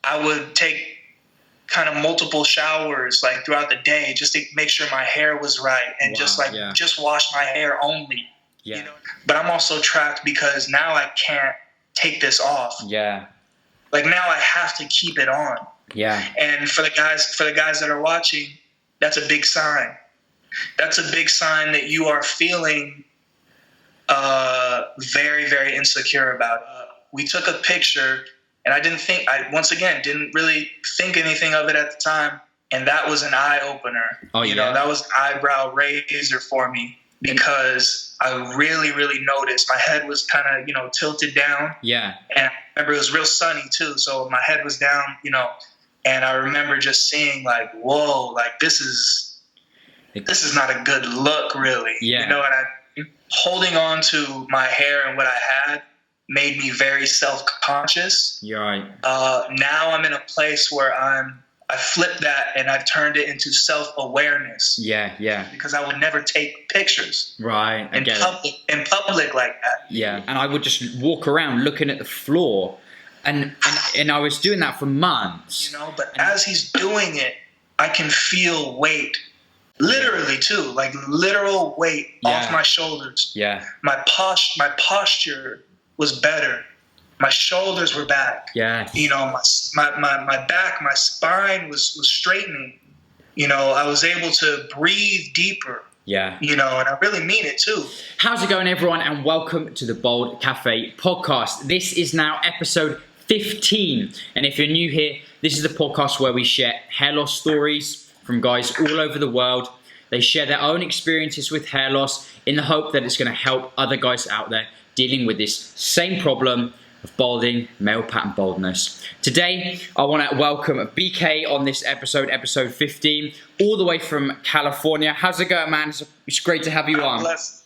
I would take kind of multiple showers like throughout the day just to make sure my hair was right, and just wash my hair only. Yeah. You know? But I'm also trapped because now I can't take this off. Yeah. Like now I have to keep it on. Yeah. And for the guys that are watching, that's a big sign. That's a big sign that you are feeling very, very insecure about it. We took a picture, and I didn't really think anything of it at the time. And that was an eye opener. Oh, you know, that was an eyebrow raiser for me, because I really, really noticed my head was kind of, you know, tilted down. Yeah. And I remember it was real sunny too. So my head was down, you know, and I remember just seeing like, whoa, like this is not a good look, really. Yeah. You know, and holding on to my hair and what I had made me very self-conscious. You're right. Now I'm in a place where I flipped that and I've turned it into self-awareness. Yeah, yeah. Because I would never take pictures. Right, in public like that. Yeah, and I would just walk around looking at the floor, and I was doing that for months. You know, but as he's doing it, I can feel weight. Literally too, like literal weight off my shoulders. Yeah. My posture was better. My shoulders were back. Yeah. You know, my back, my spine was straightening. You know, I was able to breathe deeper. Yeah. You know, and I really mean it too. How's it going, everyone? And welcome to the Bold Cafe podcast. This is now episode 15. And if you're new here, this is the podcast where we share hair loss stories from guys all over the world. They share their own experiences with hair loss in the hope that it's going to help other guys out there dealing with this same problem of balding, male pattern baldness. Today, I want to welcome BK on this episode 15, all the way from California. How's it going, man? It's great to have you on. Blessed.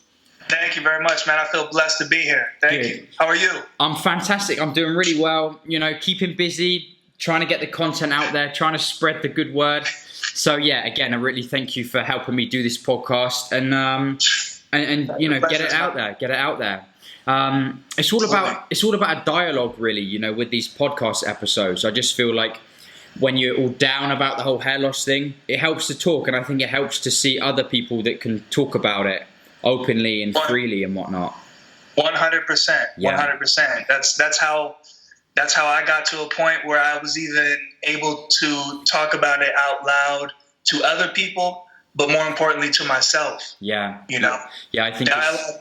Thank you very much, man. I feel blessed to be here. Thank you. How are you? I'm fantastic. I'm doing really well. You know, keeping busy, trying to get the content out there, trying to spread the good word. So yeah, again, I really thank you for helping me do this podcast and you know, get it out there. It's all about a dialogue, really, you know, with these podcast episodes. I just feel like when you're all down about the whole hair loss thing, it helps to talk, and I think it helps to see other people that can talk about it openly and freely and whatnot. 100%. Yeah. 100%. That's how I got to a point where I was even able to talk about it out loud to other people, but more importantly to myself. Yeah. You know? Yeah, I think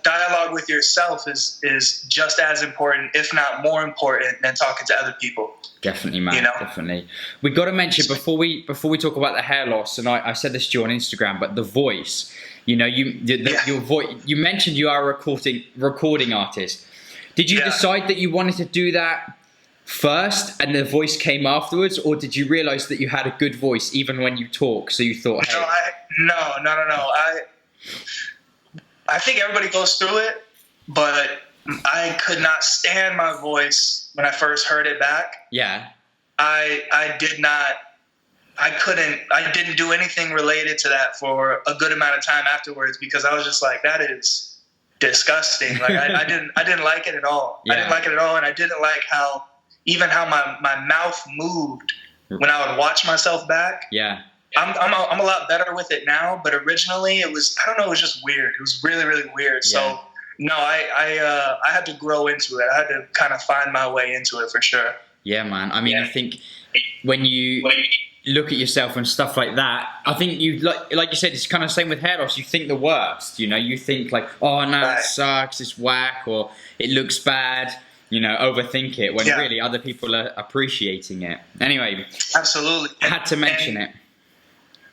dialogue with yourself is just as important, if not more important, than talking to other people. Definitely, man. You know? Definitely. We got to mention before we talk about the hair loss, and I said this to you on Instagram, but the voice. You know, your voice. You mentioned you are a recording artist. Did you decide that you wanted to do that first and the voice came afterwards, or did you realize that you had a good voice even when you talk, so you thought, hey? No. I think everybody goes through it, but I could not stand my voice when I first heard it back. Yeah. I didn't do anything related to that for a good amount of time afterwards, because I was just like, that is disgusting. Like I didn't like it at all. Yeah. I didn't like it at all, and I didn't like how my mouth moved when I would watch myself back. Yeah. I'm a lot better with it now, but originally it was, I don't know, it was just weird. It was really, really weird. Yeah. So no, I had to grow into it. I had to kind of find my way into it for sure. Yeah, man. I mean, I think when you look at yourself and stuff like that, I think you like you said, it's kind of the same with hair loss. You think the worst, you know, you think like, oh no, it sucks, it's whack, or it looks bad. You know, overthink it when really other people are appreciating it. Anyway, absolutely, I had to mention it.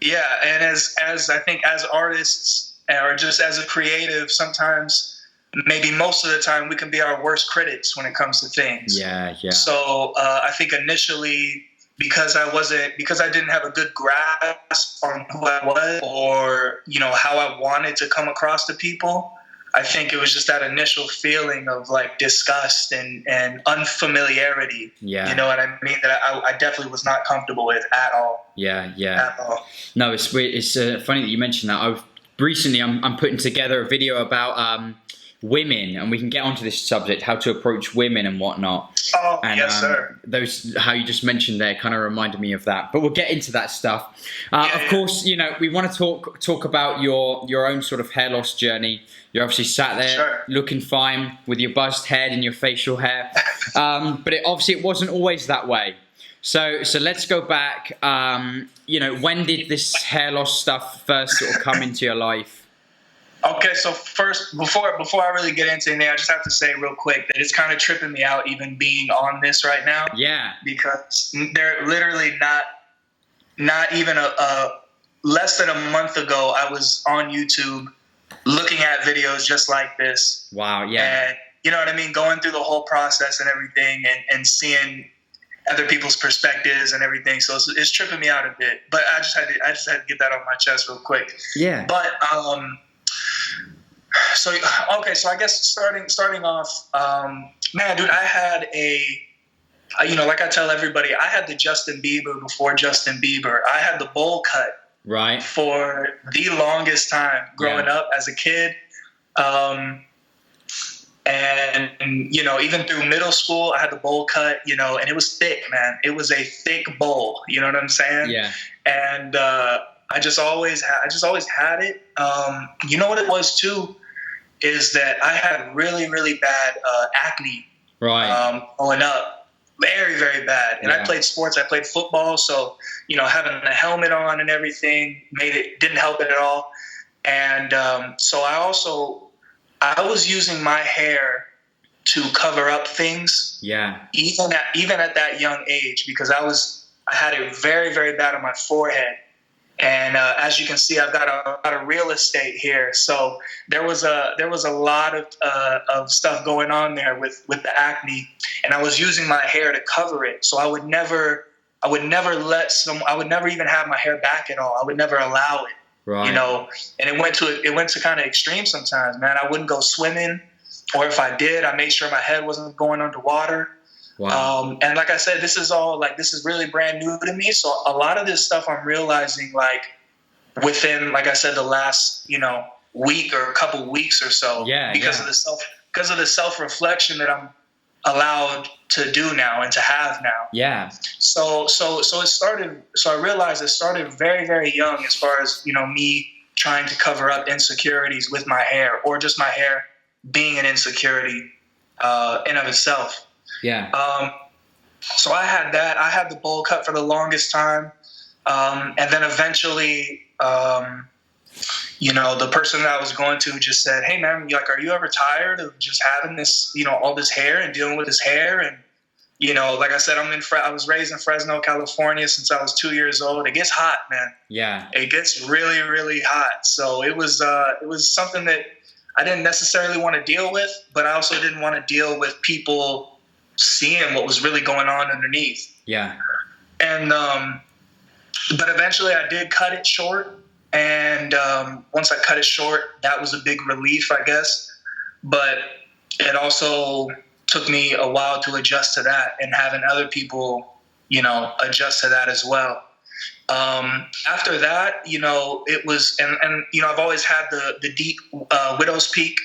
Yeah, and as I think as artists or just as a creative, sometimes, maybe most of the time, we can be our worst critics when it comes to things. Yeah. So I think initially, because I didn't have a good grasp on who I was, or you know how I wanted to come across to people, I think it was just that initial feeling of like disgust and unfamiliarity. Yeah. You know what I mean? That I definitely was not comfortable with at all. Yeah. At all. No, it's funny that you mentioned that. I'm putting together a video about women, and we can get onto this subject, how to approach women and whatnot. Oh, and, yes, sir. How you just mentioned there kind of reminded me of that. But we'll get into that stuff. Of course, we want to talk about your own sort of hair loss journey. You're obviously sat there looking fine with your buzzed head and your facial hair. But it wasn't always that way. So let's go back. When did this hair loss stuff first sort of come into your life? Okay, so first, before I really get into anything, I just have to say real quick that it's kind of tripping me out even being on this right now. Yeah. Because they're literally not even a less than a month ago, I was on YouTube looking at videos just like this. Wow, yeah. And you know what I mean? Going through the whole process and everything and seeing other people's perspectives and everything. So it's tripping me out a bit. But I just had to get that off my chest real quick. Yeah. But so I guess starting off, man, dude, I had like I tell everybody, I had the Justin Bieber before Justin Bieber. I had the bowl cut for the longest time growing up as a kid. And even through middle school, I had the bowl cut, and it was thick, man. It was a thick bowl. You know what I'm saying? Yeah. And I just always had it. You know what it was too, is that I had really, really bad acne. Right. Growing up, very, very bad. And I played sports. I played football, so having a helmet on and everything didn't help it at all. And so I was using my hair to cover up things. Yeah. Even at that young age, because I had it very, very bad on my forehead. And as you can see, I've got a lot of real estate here. So there was a lot of stuff going on there with the acne, and I was using my hair to cover it. So I would never even have my hair back at all. I would never allow it. Right. And it went to kind of extreme sometimes, man. I wouldn't go swimming, or if I did, I made sure my head wasn't going underwater. Wow. And like I said, this is really brand new to me. So a lot of this stuff I'm realizing within, like I said, the last, week or a couple weeks or so. Yeah. Because of the self-reflection that I'm allowed to do now and to have now. Yeah. So I realized it started very, very young as far as, me trying to cover up insecurities with my hair, or just my hair being an insecurity in of itself. Yeah. So I had that. I had the bowl cut for the longest time. And then eventually, the person that I was going to just said, "Hey man, are you ever tired of just having this, all this hair and dealing with this hair?" And, like I said, I was raised in Fresno, California since I was 2 years old. It gets hot, man. Yeah. It gets really, really hot. So it was something that I didn't necessarily want to deal with, but I also didn't want to deal with people seeing what was really going on underneath. Yeah. And, but eventually I did cut it short. And once I cut it short, that was a big relief, I guess. But it also took me a while to adjust to that, and having other people, adjust to that as well. After that, it was, and I've always had the deep widow's peak.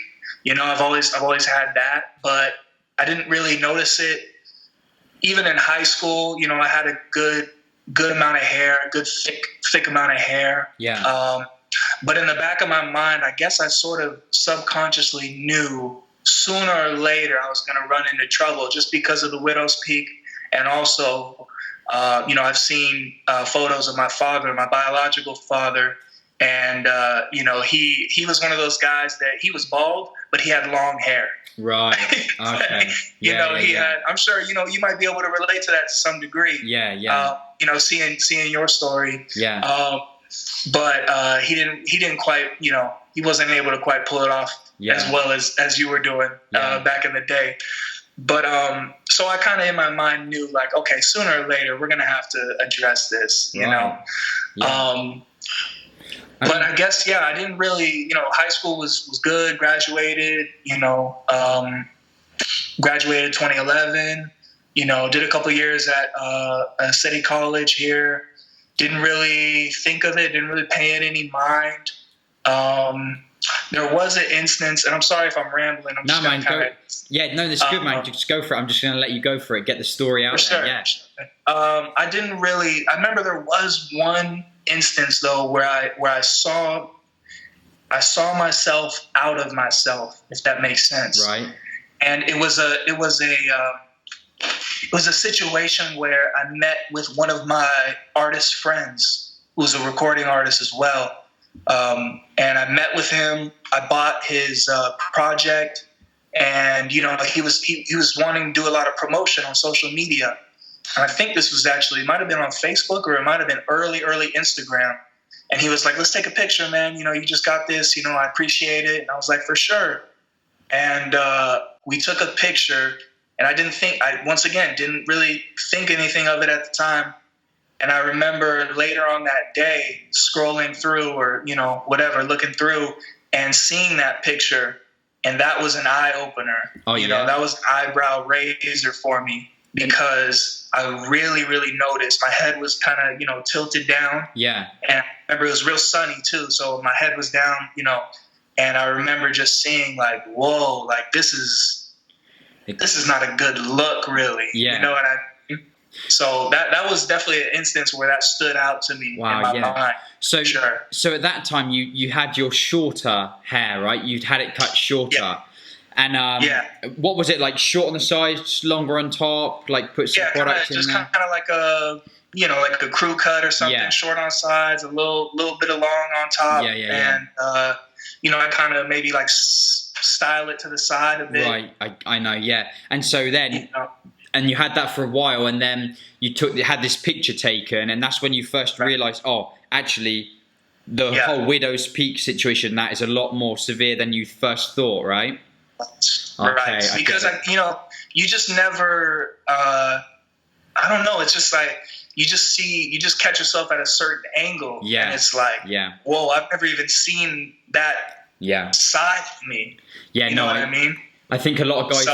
I've always had that, but I didn't really notice it. Even in high school, I had a good amount of hair, a good thick amount of hair. Yeah. But in the back of my mind, I guess I sort of subconsciously knew sooner or later I was going to run into trouble, just because of the widow's peak. And also, I've seen photos of my father, my biological father. And, he was one of those guys that he was bald, but he had long hair. Right. Okay. He had, I'm sure, you might be able to relate to that to some degree. Yeah. Yeah. Seeing your story. Yeah. But he didn't quite, he wasn't able to quite pull it off as well as you were doing back in the day. But so I kind of in my mind knew, okay, sooner or later we're gonna have to address this, know. Yeah. But I guess, I didn't really, high school was good, graduated, graduated 2011, did a couple years at a city college here. Didn't really think of it, didn't really pay it any mind. There was an instance, and I'm sorry if I'm rambling. I'm No, just man, kinda, yeah, no, that's good, man. Just go for it. I'm just going to let you go for it. Get the story out for there. sure. Yeah. I didn't really. I remember there was one instance though where I saw myself out of myself, if that makes sense. Right. And it was a situation where I met with one of my artist friends, who's a recording artist as well. And I met with him. I bought his project, and he was wanting to do a lot of promotion on social media. And I think this was actually, it might have been on Facebook, or it might have been early Instagram. And he was like, "Let's take a picture, man. You just got this. I appreciate it." And I was like, "For sure." And we took a picture, and I didn't really think anything of it at the time. And I remember later on that day scrolling through, or whatever, looking through and seeing that picture, and that was an eye opener. Oh, yeah. That was an eyebrow raiser for me, because I really, really noticed my head was kind of, tilted down. Yeah. And I remember it was real sunny too. So my head was down, and I remember just seeing like, whoa, like this is not a good look, really. Yeah. You know what I mean? So that was definitely an instance where that stood out to me in my mind. So, sure. So at that time you had your shorter hair, right? You'd had it cut shorter. Yeah. And what was it like? Short on the sides, longer on top? Like put some product in there? Just kind of like a crew cut or something. Yeah. Short on sides, a little bit of long on top. And I kind of maybe like style it to the side a bit. Right, I know. Yeah. And so then, and you had that for a while, and then you had this picture taken, and that's when you first realized, oh, actually, the whole widow's peak situation, that is a lot more severe than you first thought, right? Right, because you just never. I don't know. It's just like you just catch yourself at a certain angle, and it's like, whoa, I've never even seen that side of me. Yeah, you know what I mean? I think a lot of guys.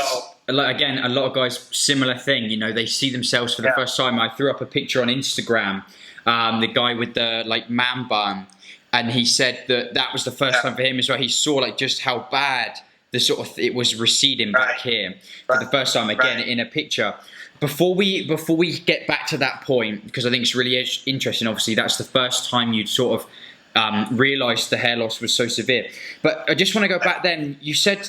A lot of guys, similar thing. They see themselves for the first time. I threw up a picture on Instagram. The guy with the man bun, and he said that was the first time for him as well. He saw just how bad it was receding back here for the first time again in a picture. Before we get back to that point, because I think it's really interesting. Obviously, that's the first time you'd sort of realised the hair loss was so severe. But I just want to go back. Then you said,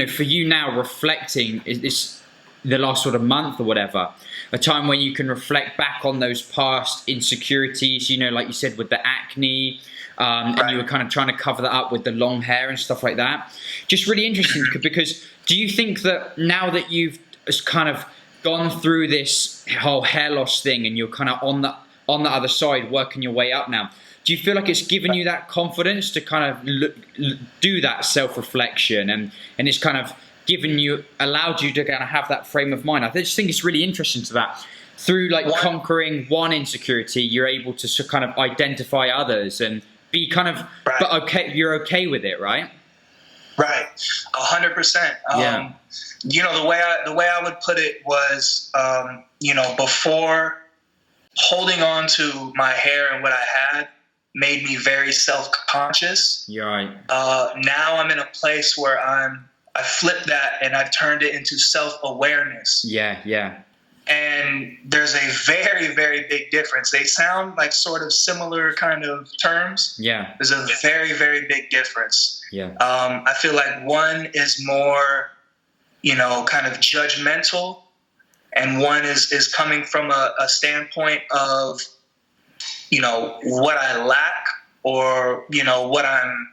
for you now reflecting is the last sort of month or whatever, a time when you can reflect back on those past insecurities. Like you said with the acne. And you were kind of trying to cover that up with the long hair and stuff like that. Just really interesting, because do you think that now that you've kind of gone through this whole hair loss thing and you're kind of on the other side working your way up now, do you feel like it's given you that confidence to kind of do that self-reflection and it's kind of allowed you to kind of have that frame of mind? I just think it's really interesting to that. Through conquering one insecurity, you're able to kind of identify others and be kind of, but okay, you're okay with it, right? Right, 100%. The way I would put it was, before, holding on to my hair and what I had made me very self-conscious. You're right. Now I'm in a place where I flipped that and I've turned it into self-awareness. Yeah. And there's a very, very big difference. They sound like sort of similar kind of terms. Yeah. There's a very, very big difference. Yeah. I feel like one is more, kind of judgmental, and one is coming from a standpoint of, what I lack, or, what I'm,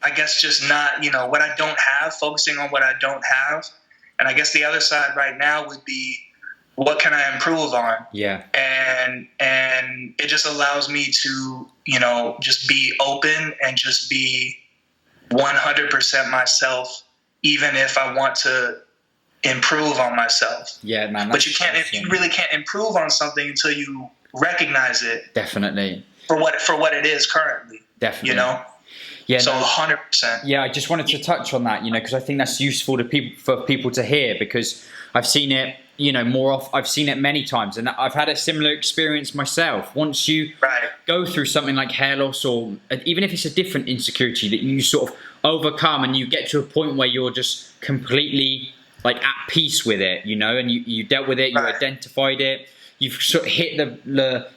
I guess just not, what I don't have, focusing on what I don't have. And I guess the other side right now would be, what can I improve on? Yeah. And it just allows me to, just be open and just be 100% myself, even if I want to improve on myself. Yeah, man. But you really can't improve on something until you recognize it. Definitely. For what it is currently. Definitely. Yeah, so 100%. Yeah, I just wanted to touch on that, because I think that's useful for people to hear, because I've seen it, more off. I've seen it many times, and I've had a similar experience myself. Once you go through something like hair loss, or even if it's a different insecurity that you sort of overcome and you get to a point where you're just completely like at peace with it, you know, and you dealt with it, you identified it, you've sort of hit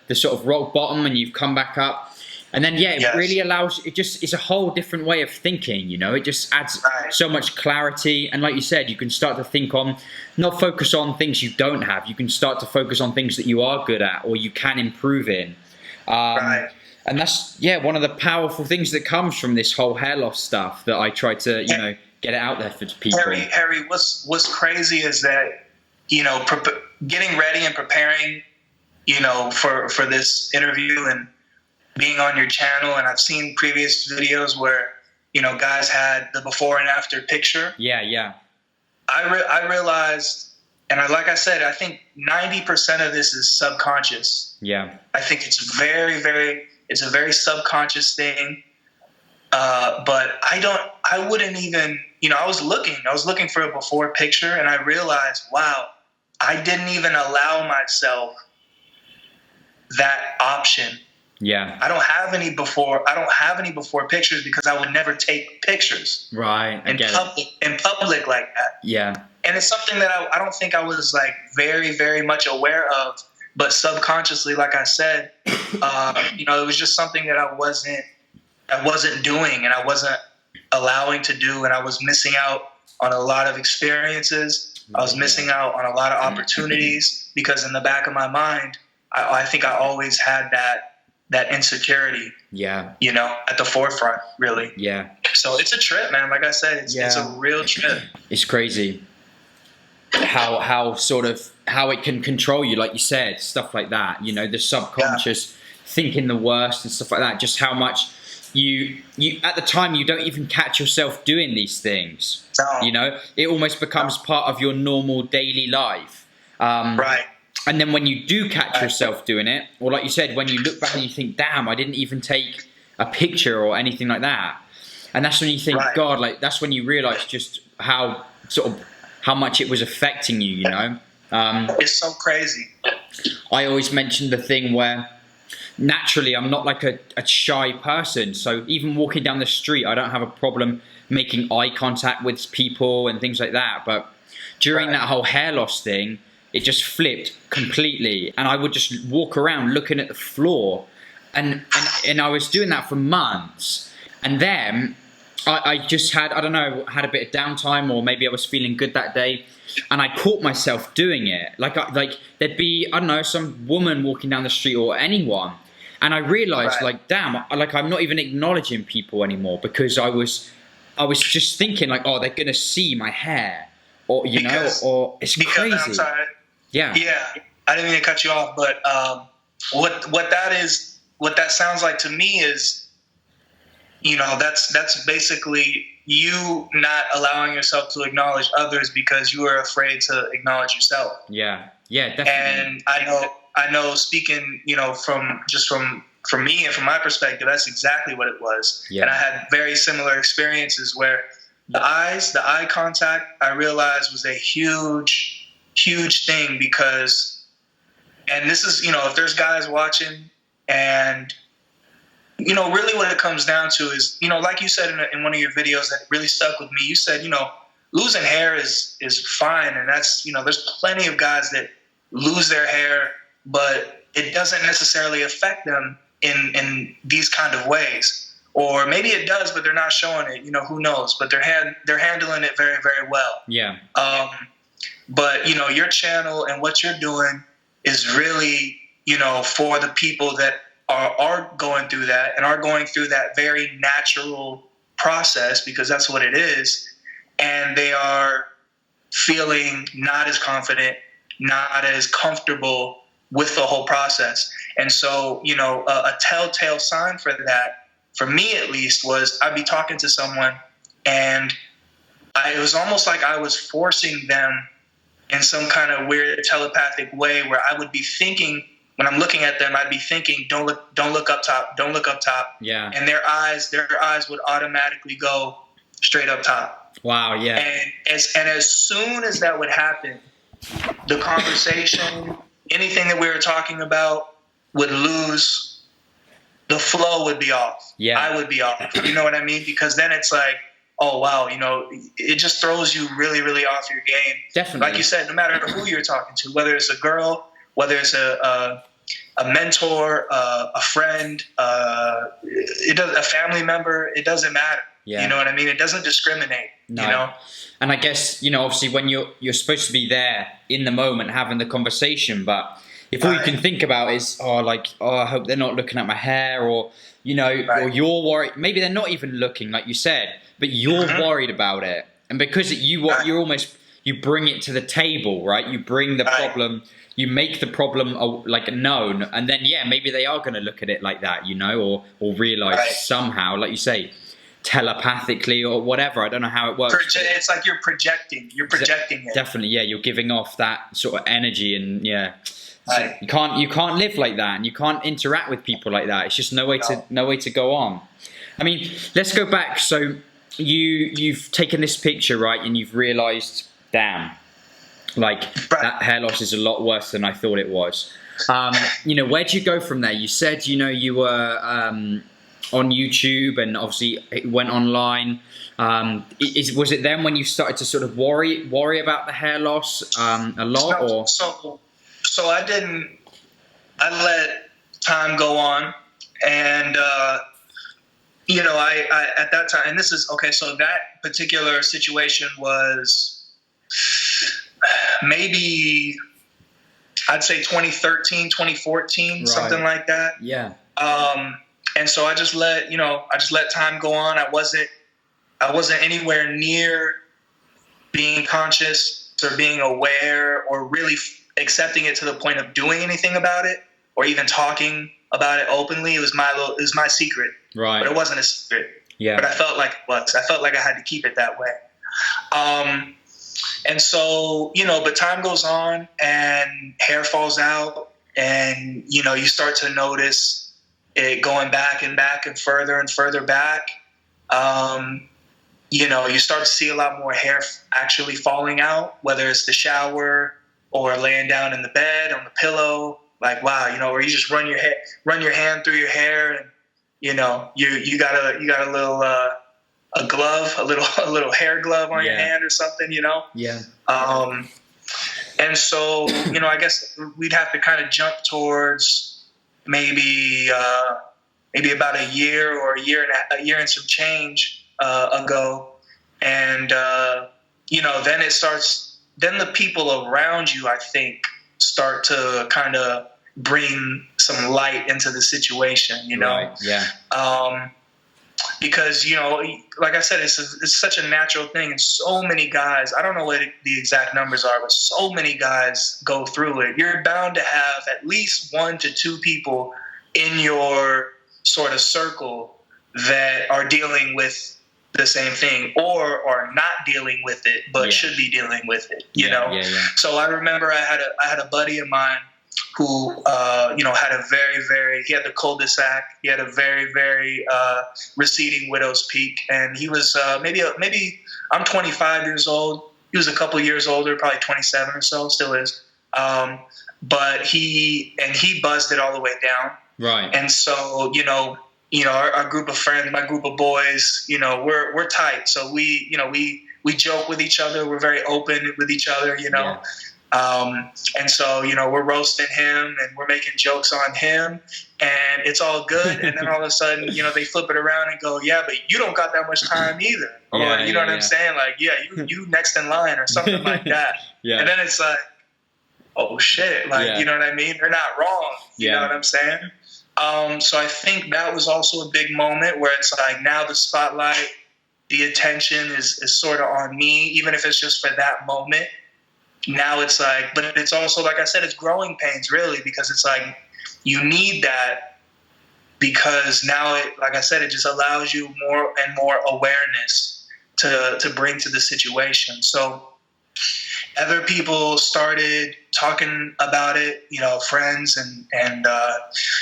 the sort of rock bottom and you've come back up. And then, it really allows, it's a whole different way of thinking, you know, it just adds so much clarity. And like you said, you can start to think not focus on things you don't have. You can start to focus on things that you are good at or you can improve in. And that's, one of the powerful things that comes from this whole hair loss stuff that I try to, you know, get it out there for people. Harry, what's crazy is that, you know, getting ready and preparing, you know, for this interview and being on your channel, and I've seen previous videos where, you know, guys had the before and after picture. Yeah. I realized, and like I said, I think 90% of this is subconscious. Yeah. I think it's it's a very subconscious thing. But I wouldn't even, you know, I was looking for a before picture, and I realized, wow, I didn't even allow myself that option. Yeah. I don't have any before pictures because I would never take pictures. Right. In public like that. Yeah. And it's something that I don't think I was like very, very much aware of, but subconsciously, like I said, you know, it was just something that I wasn't doing and I wasn't allowing to do. And I was missing out on a lot of experiences. I was missing out on a lot of opportunities because in the back of my mind, I think I always had that insecurity, you know, at the forefront, really. Yeah. So it's a trip, man. Like I said, it's a real trip. It's crazy how it can control you, like you said, stuff like that. You know, the subconscious thinking the worst and stuff like that. Just how much you at the time you don't even catch yourself doing these things. No. You know, it almost becomes part of your normal daily life. Right. And then when you do catch yourself doing it, or like you said, when you look back and you think, damn, I didn't even take a picture or anything like that. And that's when you think, God, like that's when you realize just how much it was affecting you, you know? It's so crazy. I always mention the thing where naturally I'm not like a shy person. So even walking down the street, I don't have a problem making eye contact with people and things like that. But during that whole hair loss thing, it just flipped completely. And I would just walk around looking at the floor. And I was doing that for months. And then I just had a bit of downtime, or maybe I was feeling good that day. And I caught myself doing it. Like there'd be, I don't know, some woman walking down the street or anyone. And I realized like, damn, like I'm not even acknowledging people anymore because I was just thinking like, oh, they're going to see my hair. Or, you know, or it's crazy. I'm sorry. Yeah. I didn't mean to cut you off, but what that sounds like to me is, you know, that's basically you not allowing yourself to acknowledge others because you are afraid to acknowledge yourself. Yeah, definitely. And I know speaking, you know, from me and from my perspective, that's exactly what it was. Yeah. And I had very similar experiences where the eye contact, I realized was a huge thing because, and this is, you know, if there's guys watching and, you know, really what it comes down to is, you know, like you said in one of your videos that really stuck with me, you said, you know, losing hair is fine. And that's, you know, there's plenty of guys that lose their hair, but it doesn't necessarily affect them in these kind of ways. Or maybe it does, but they're not showing it. You know, who knows? But they're handling it very, very well. Yeah. But you know, your channel and what you're doing is really, you know, for the people that are going through that and are going through that very natural process, because that's what it is, and they are feeling not as confident, not as comfortable with the whole process. And so, you know, a telltale sign for that, for me at least, was I'd be talking to someone and it was almost like I was forcing them in some kind of weird telepathic way where I would be thinking, when I'm looking at them, I'd be thinking, don't look up top, don't look up top. Yeah. And their eyes would automatically go straight up top. Wow, yeah. And as soon as that would happen, the conversation, anything that we were talking about would lose the flow would be off. Yeah. I would be off. You know what I mean? Because then it's like, oh, wow, you know, it just throws you really, really off your game. Definitely. Like you said, no matter who you're talking to, whether it's a girl, whether it's a mentor, a friend, a family member, it doesn't matter. Yeah. You know what I mean? It doesn't discriminate, No. you know? And I guess, you know, obviously when you're supposed to be there in the moment having the conversation, but if all you can think about is, I hope they're not looking at my hair, or, you know, or you're worried, maybe they're not even looking, like you said, but you're worried about it. And because you're almost, you bring it to the table, right? You bring the problem, you make the problem like known, and then, maybe they are going to look at it like that, you know, or realize somehow, like you say, telepathically or whatever. I don't know how it works. It's like you're projecting it. Definitely, you're giving off that sort of energy, and so you can't live like that, and you can't interact with people like that. It's just no way to go on. I mean, let's go back. So you've taken this picture, right, and you've realized, damn, like that hair loss is a lot worse than I thought it was. You know, where'd you go from there? You said, you know, you were on YouTube, and obviously it went online. Was it then when you started to sort of worry about the hair loss a lot? So I let time go on, and you know, I at that time, and this is okay. So that particular situation was maybe, I'd say 2013, 2014, something like that. Yeah. And so I just let time go on. I wasn't anywhere near being conscious or being aware or really accepting it to the point of doing anything about it or even talking about it openly. It was my secret. Right. But it wasn't a secret. Yeah. But I felt like it was. I felt like I had to keep it that way. And so, you know, but time goes on and hair falls out, and, you know, you start to notice it going back and further and further back. You know, you start to see a lot more hair actually falling out, whether it's the shower or laying down in the bed on the pillow. Like, wow, you know, or you just run your hand through your hair, and, you know, you got a little a glove, a little hair glove on your hand or something, you know. Yeah. And so, you know, I guess we'd have to kind of jump towards maybe about a year or a year and some change ago, and you know, then the people around you, I think, start to kind of bring some light into the situation, you know. Right. Yeah. Because, you know, like I said, it's such a natural thing, and so many guys, I don't know what the exact numbers are, but so many guys go through it. You're bound to have at least 1 to 2 people in your sort of circle that are dealing with the same thing, or are not dealing with it, but should be dealing with it, you know? Yeah. So I remember I had a buddy of mine who, you know, he had the cul-de-sac. He had a very, very receding widow's peak. And he was maybe I'm 25 years old. He was a couple years older, probably 27 or so, still is. But he buzzed it all the way down. Right. And so, you know, our group of friends, my group of boys, you know, we're tight. So we joke with each other. We're very open with each other, you know. And so, you know, we're roasting him and we're making jokes on him, and it's all good. And then all of a sudden, you know, they flip it around and go, yeah, but you don't got that much time either. Or, you know what I'm saying? Like, you next in line or something like that. And then it's like, oh shit. Like, you know what I mean? They're not wrong. You know what I'm saying? So I think that was also a big moment where it's like, now the spotlight, the attention is sort of on me, even if it's just for that moment. Now it's like, but it's also, like I said, it's growing pains, really, because it's like, you need that, because now like I said, it just allows you more and more awareness to bring to the situation. So other people started talking about it, you know, friends and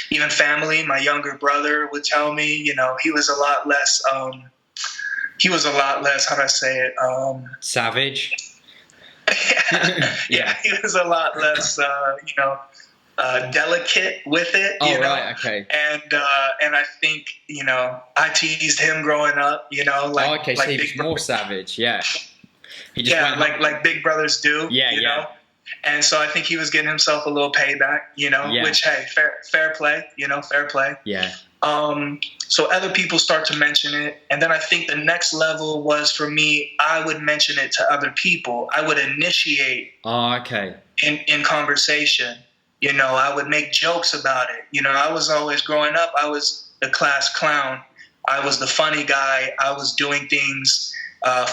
even family. My younger brother would tell me, you know, he was a lot less, how do I say it? Savage. He was a lot less, you know, delicate with it. Oh, you know? right, okay. And I think, you know, I teased him growing up. You know, like okay, so he was more savage. Yeah. He just went like big brothers do. Yeah, you know? And so I think he was getting himself a little payback. You know, which hey, fair play. You know, fair play. Yeah. So other people start to mention it. And then I think the next level was for me, I would mention it to other people. I would initiate in conversation. You know, I would make jokes about it. You know, I was always growing up, I was the class clown. I was the funny guy. I was doing things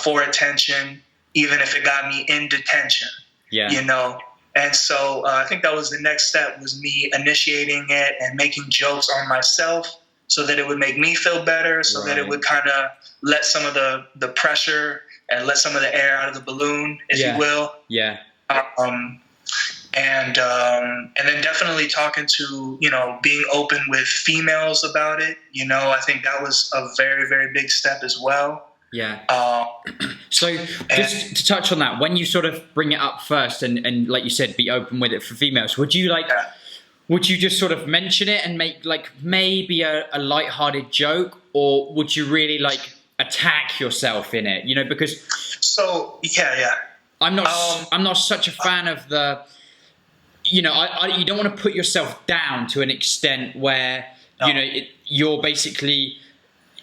for attention, even if it got me in detention. Yeah. You know, and so I think that was the next step, was me initiating it and making jokes on myself so that it would make me feel better, so that it would kind of let some of the pressure and let some of the air out of the balloon, if you will. Yeah. And then definitely talking to, you know, being open with females about it. You know, I think that was a very, very big step as well. Yeah. So just to touch on that, when you sort of bring it up first and like you said, be open with it for females, would you just sort of mention it and make like maybe a lighthearted joke, or would you really like attack yourself in it? You know, because I'm not such a fan of the, you know, you don't want to put yourself down to an extent where, you know, you're basically,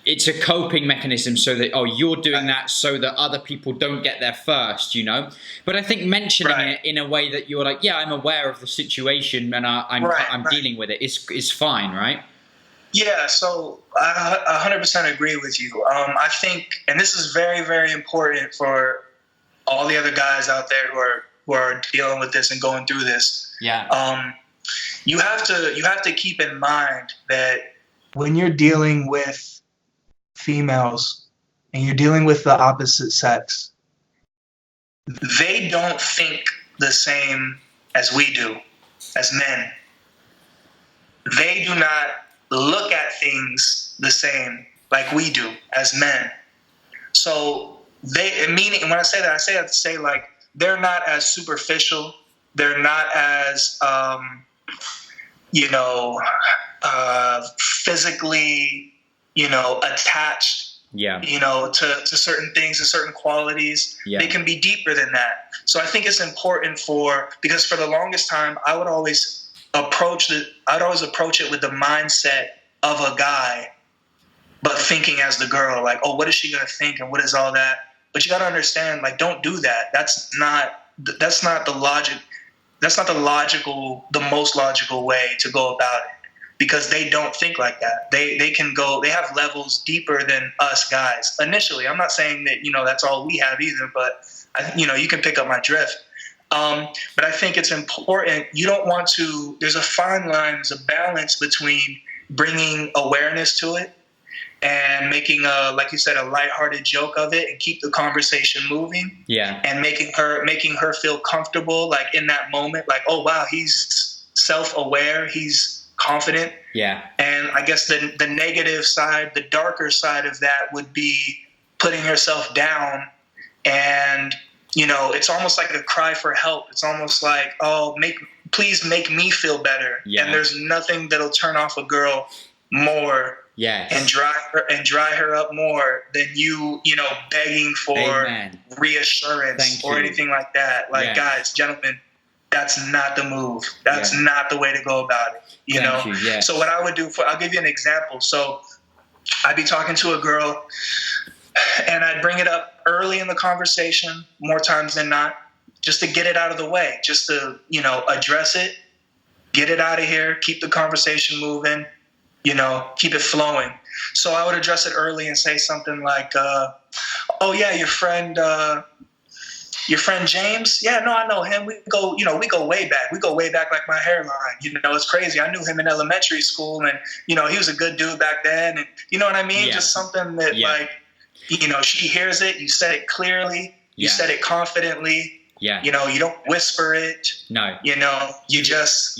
it's a coping mechanism so that, you're doing that so that other people don't get there first, you know? But I think mentioning it in a way that you're like, yeah, I'm aware of the situation and I'm dealing with it is fine, right? Yeah, so I 100% agree with you. I think, and this is very, very important for all the other guys out there who are dealing with this and going through this. Yeah. You have to keep in mind that when you're dealing with females and you're dealing with the opposite sex, they don't think the same as we do as men. They do not look at things the same like we do as men. So meaning when I say that, I say that to say like they're not as superficial. They're not as physically, you know, attached, you know, to certain things and certain qualities. They can be deeper than that. So I think it's important because for the longest time, I would always approach it with the mindset of a guy, but thinking as the girl, like, oh, what is she going to think? And what is all that? But you got to understand, like, don't do that. That's not the logic. That's not the most logical way to go about it. Because they don't think like that. They have levels deeper than us guys. Initially, I'm not saying that, you know, that's all we have either, but you can pick up my drift. But I think it's important. You don't want to, there's a fine line, there's a balance between bringing awareness to it and making like you said, a lighthearted joke of it and keep the conversation moving. Yeah. And making her feel comfortable, like in that moment, like, oh wow, he's self-aware, he's confident. Yeah. And I guess the negative side, the darker side of that would be putting yourself down, and you know, it's almost like a cry for help. It's almost like, oh, please make me feel better. Yeah. And there's nothing that'll turn off a girl more and dry her up more than you know, begging for reassurance or anything like that. Like, guys, gentlemen, that's not the move. That's not the way to go about it. You know? So what I would do I'll give you an example. So I'd be talking to a girl and I'd bring it up early in the conversation, more times than not, just to get it out of the way, just to, you know, address it, get it out of here, keep the conversation moving, you know, keep it flowing. So I would address it early and say something like, oh yeah, your friend James? Yeah, no, I know him. We go way back. We go way back like my hairline. You know, it's crazy. I knew him in elementary school, and, you know, he was a good dude back then. And you know what I mean? Just something that, like, you know, she hears it. You said it clearly. You said it confidently. Yeah. You know, you don't whisper it. No. You know, you're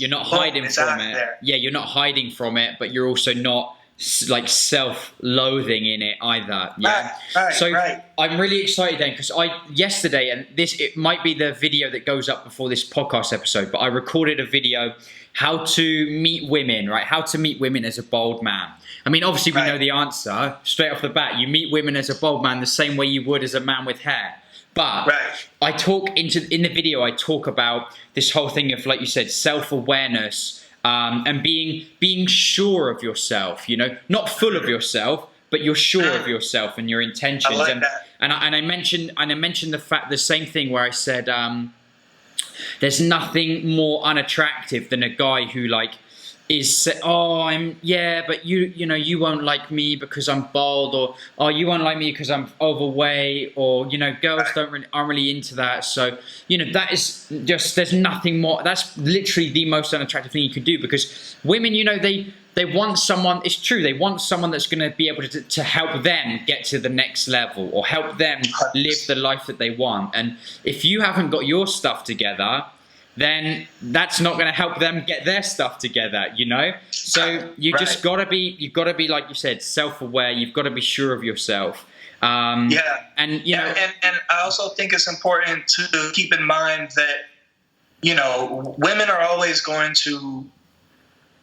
not hiding from it. Yeah, you're not hiding from it, but you're also not like self-loathing in it either. Yeah. Right. I'm really excited then because yesterday, and it might be the video that goes up before this podcast episode, but I recorded a video how to meet women, right? How to meet women as a bold man. I mean, obviously we know the answer straight off the bat. You meet women as a bold man the same way you would as a man with hair. But I talk in the video, I talk about this whole thing of, like you said, self-awareness. And being sure of yourself, not full of yourself, but you're sure of yourself and your intentions. I like that. And I mentioned the same thing where I said there's nothing more unattractive than a guy who but you won't like me because I'm bald, or you won't like me because I'm overweight, or girls aren't really into that. So that is just, there's nothing more. That's literally the most unattractive thing you can do, because women, they want someone. It's true, they want someone that's going to be able to help them get to the next level, or help them live the life that they want. And if you haven't got your stuff together, then that's not going to help them get their stuff together, So you've got to be, like you said, self-aware. You've got to be sure of yourself. And I also think it's important to keep in mind that, women are always going to,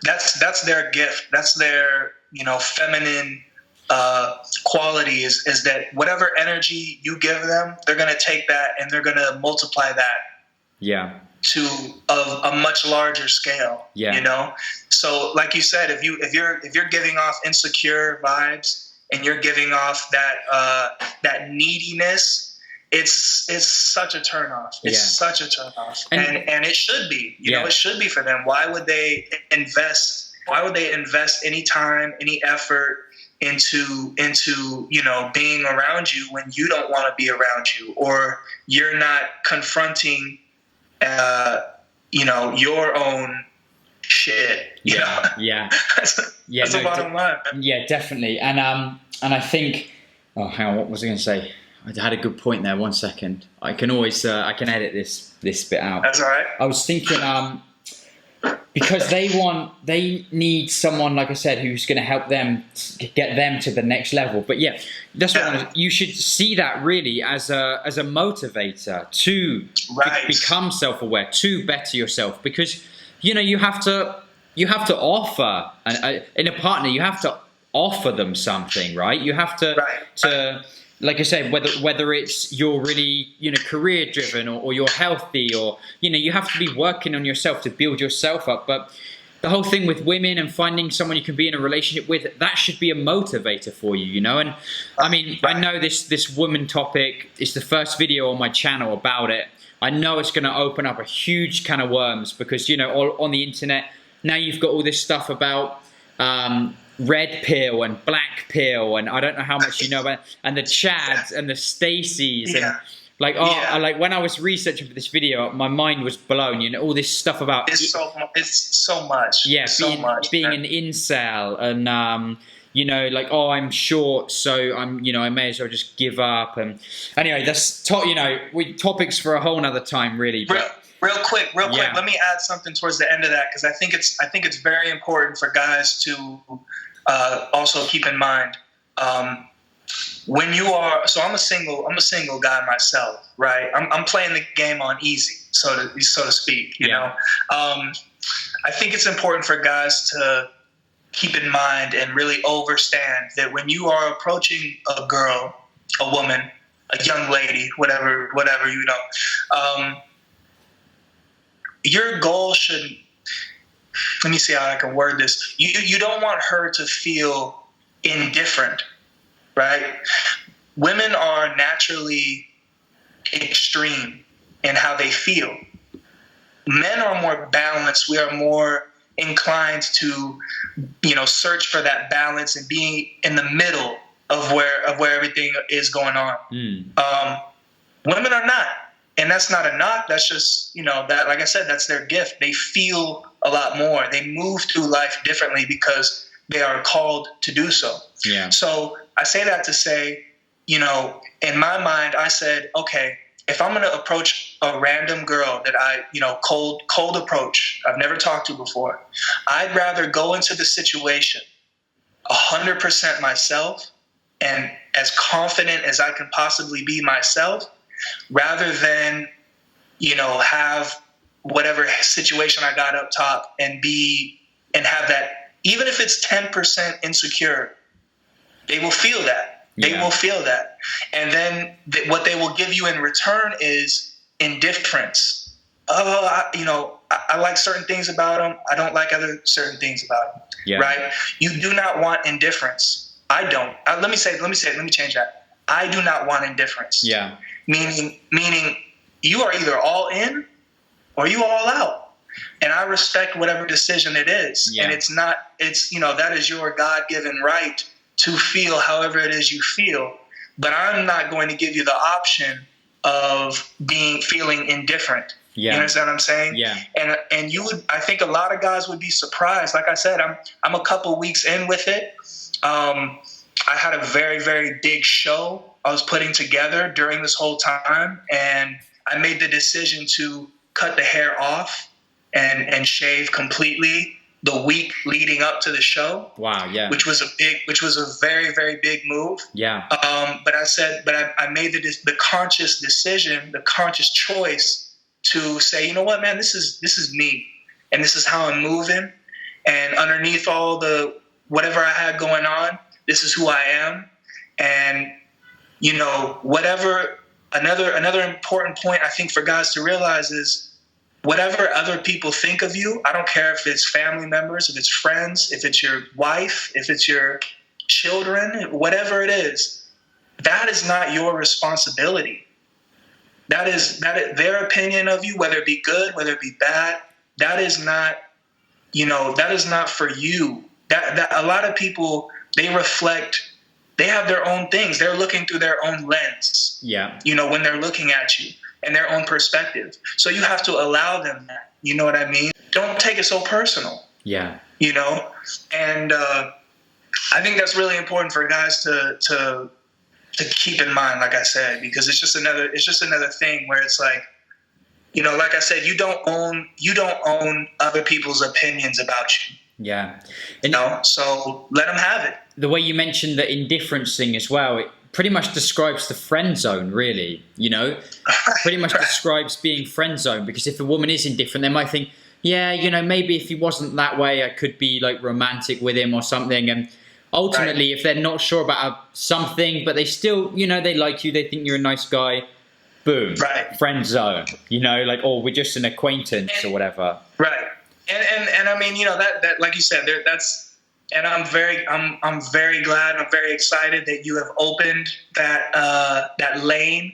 that's their gift. That's their, feminine quality is that whatever energy you give them, they're going to take that and they're going to multiply that. Yeah. To a much larger scale, So, like you said, if you're giving off insecure vibes and you're giving off that neediness, it's such a turnoff. It's such a turnoff, and it should be. It should be for them. Why would they invest any time, any effort into being around you when you don't want to be around you, or you're not confronting your own shit. That's the bottom line. Yeah, definitely. And I think, hang on, what was I going to say? I had a good point there. 1 second. I can always I can edit this bit out. That's all right. I was thinking because they need someone, like I said, who's going to help them get them to the next level. But that's what you should see that really as a motivator to become self-aware, to better yourself, because you have to offer in a partner. You have to offer them something, right? You have to like I said, whether it's you're really career driven or you're healthy, or you have to be working on yourself to build yourself up. But the whole thing with women and finding someone you can be in a relationship with, that should be a motivator for you, And I mean, I know this woman topic is the first video on my channel about it. I know it's going to open up a huge can of worms, because all on the internet now you've got all this stuff about red pill and black pill, and I don't know how much you know about, and the Chads and the Stacys, and like when I was researching for this video, my mind was blown. All this stuff about it's so much. Yeah, being an incel, and I'm short, so I may as well just give up. And anyway, that's topics for a whole nother time, really. But, Real quick. Let me add something towards the end of that, because I think it's very important for guys to also keep in mind when you are. So I'm a single guy myself, right? I'm playing the game on easy, so to speak. I think it's important for guys to keep in mind and really understand that when you are approaching a girl, a woman, a young lady, whatever your goal should, let me see how I can word this. You don't want her to feel indifferent, right? Women are naturally extreme in how they feel. Men are more balanced. We are more inclined to, search for that balance and being in the middle of where everything is going on. Women are not. And that's not a knock. That's just, that, like I said, that's their gift. They feel a lot more. They move through life differently because they are called to do so. Yeah. So I say that to say, in my mind, I said, okay, if I'm going to approach a random girl that I, cold approach, I've never talked to before, I'd rather go into the situation 100% myself and as confident as I can possibly be myself, rather than, have whatever situation I got up top and have that, even if it's 10% insecure, they will feel that. They will feel that. And then what they will give you in return is indifference. I like certain things about them. I don't like other certain things about them. Yeah. Right? You do not want indifference. I don't. Let me change that. I do not want indifference. Yeah. Meaning you are either all in or you all out. And I respect whatever decision it is. Yeah. And that is your God-given right to feel however it is you feel. But I'm not going to give you the option of feeling indifferent. Yeah. You understand what I'm saying? Yeah. And I think a lot of guys would be surprised. Like I said, I'm a couple weeks in with it. I had a very, very big show I was putting together during this whole time, and I made the decision to cut the hair off and shave completely the week leading up to the show. Wow, yeah. Which was a very, very big move. Yeah. But I made the conscious decision, the conscious choice to say, you know what, man, this is me, and this is how I'm moving, and underneath all the whatever I had going on, this is who I am. And whatever, another important point I think for guys to realize is, whatever other people think of you, I don't care if it's family members, if it's friends, if it's your wife, if it's your children, whatever it is, that is not your responsibility. That is their opinion of you, whether it be good, whether it be bad. That is not for you. That a lot of people, they have their own things. They're looking through their own lens. Yeah. When they're looking at you and their own perspective. So you have to allow them that. You know what I mean? Don't take it so personal. Yeah. And I think that's really important for guys to keep in mind, like I said, because it's just another thing where it's like, like I said, you don't own other people's opinions about you. Yeah. So let them have it. The way you mentioned the indifference thing as well, it pretty much describes the friend zone, really, pretty much describes being friend zone, because if a woman is indifferent, they might think, yeah, maybe if he wasn't that way, I could be like romantic with him or something. And ultimately, if they're not sure about something, but they still, they like you, they think you're a nice guy, boom, friend zone, or we're just an acquaintance or whatever. Right. And I mean, that like you said, and I'm very glad, I'm very excited that you have opened that lane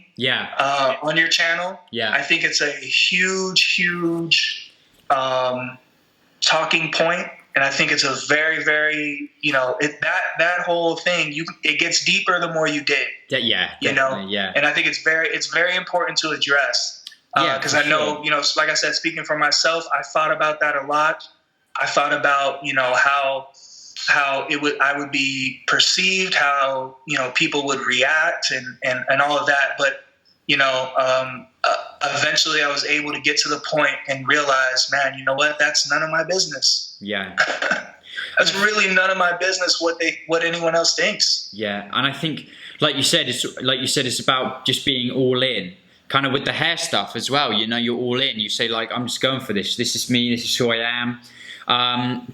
on your channel. Yeah. I think it's a huge talking point. And I think it's a very, very, that whole thing, it gets deeper the more you dig. Yeah. Yeah. And I think it's very important to address. Because I know, like I said, speaking for myself, I thought about that a lot. I thought about, how I would be perceived, how, people would react and all of that. But, eventually I was able to get to the point and realize, man, you know what? That's none of my business. Yeah. That's really none of my business what anyone else thinks. Yeah. And I think, like you said, it's about just being all in. Kind of with the hair stuff as well, you're all in. You say, like, I'm just going for this. This is me. This is who I am.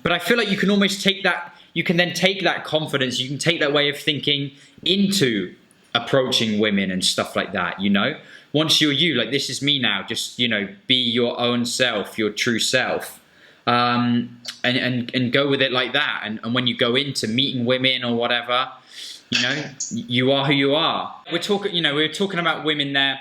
But I feel like you can almost take that. You can then take that confidence. You can take that way of thinking into approaching women and stuff like that. Once you're you, like, this is me now. Just be your own self, your true self, and go with it like that. And when you go into meeting women or whatever, you are who you are. We're talking about women there.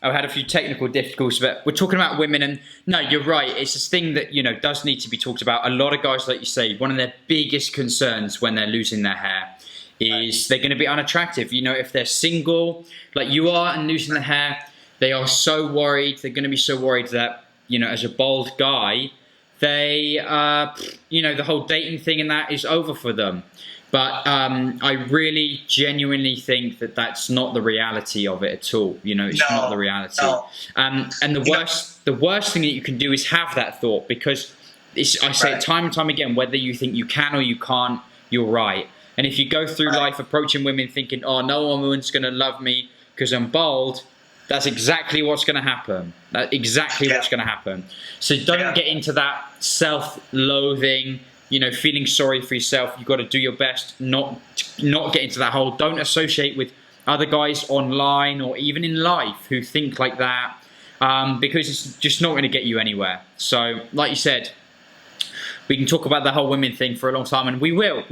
I had a few technical difficulties, but we're talking about women, and no, you're right. It's this thing that, does need to be talked about. A lot of guys, like you say, one of their biggest concerns when they're losing their hair is they're going to be unattractive. If they're single, like you are, and losing the hair, they are so worried. They're going to be so worried that, as a bald guy, they, the whole dating thing and that is over for them. But I really genuinely think that that's not the reality of it at all. It's not the reality. No. And the worst thing that you can do is have that thought, because I say it time and time again, whether you think you can or you can't, you're right. And if you go through life approaching women thinking, oh, no woman's going to love me because I'm bald, that's exactly what's going to happen. That's exactly what's going to happen. So don't get into that self-loathing, feeling sorry for yourself. You've got to do your best not get into that hole. Don't associate with other guys online or even in life who think like that, because it's just not going to get you anywhere. So, like you said, we can talk about the whole women thing for a long time, and we will,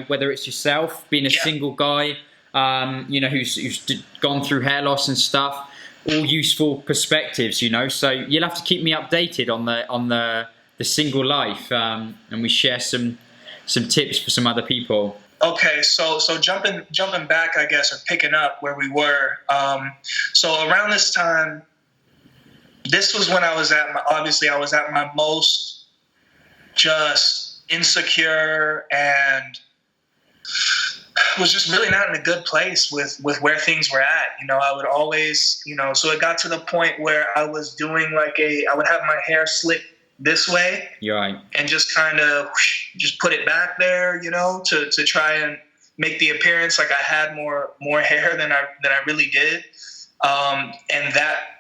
whether it's yourself, being a single guy, who's gone through hair loss and stuff, all useful perspectives, so you'll have to keep me updated on the single life, and we share some tips for some other people. Okay, so jumping back, I guess, or picking up where we were. So around this time, this was when I was at my most just insecure and was just really not in a good place with where things were at. I would always, so it got to the point where I was doing I would have my hair slicked this way. You're right. And just kind of just put it back there, to try and make the appearance like I had more hair than I really did. And that,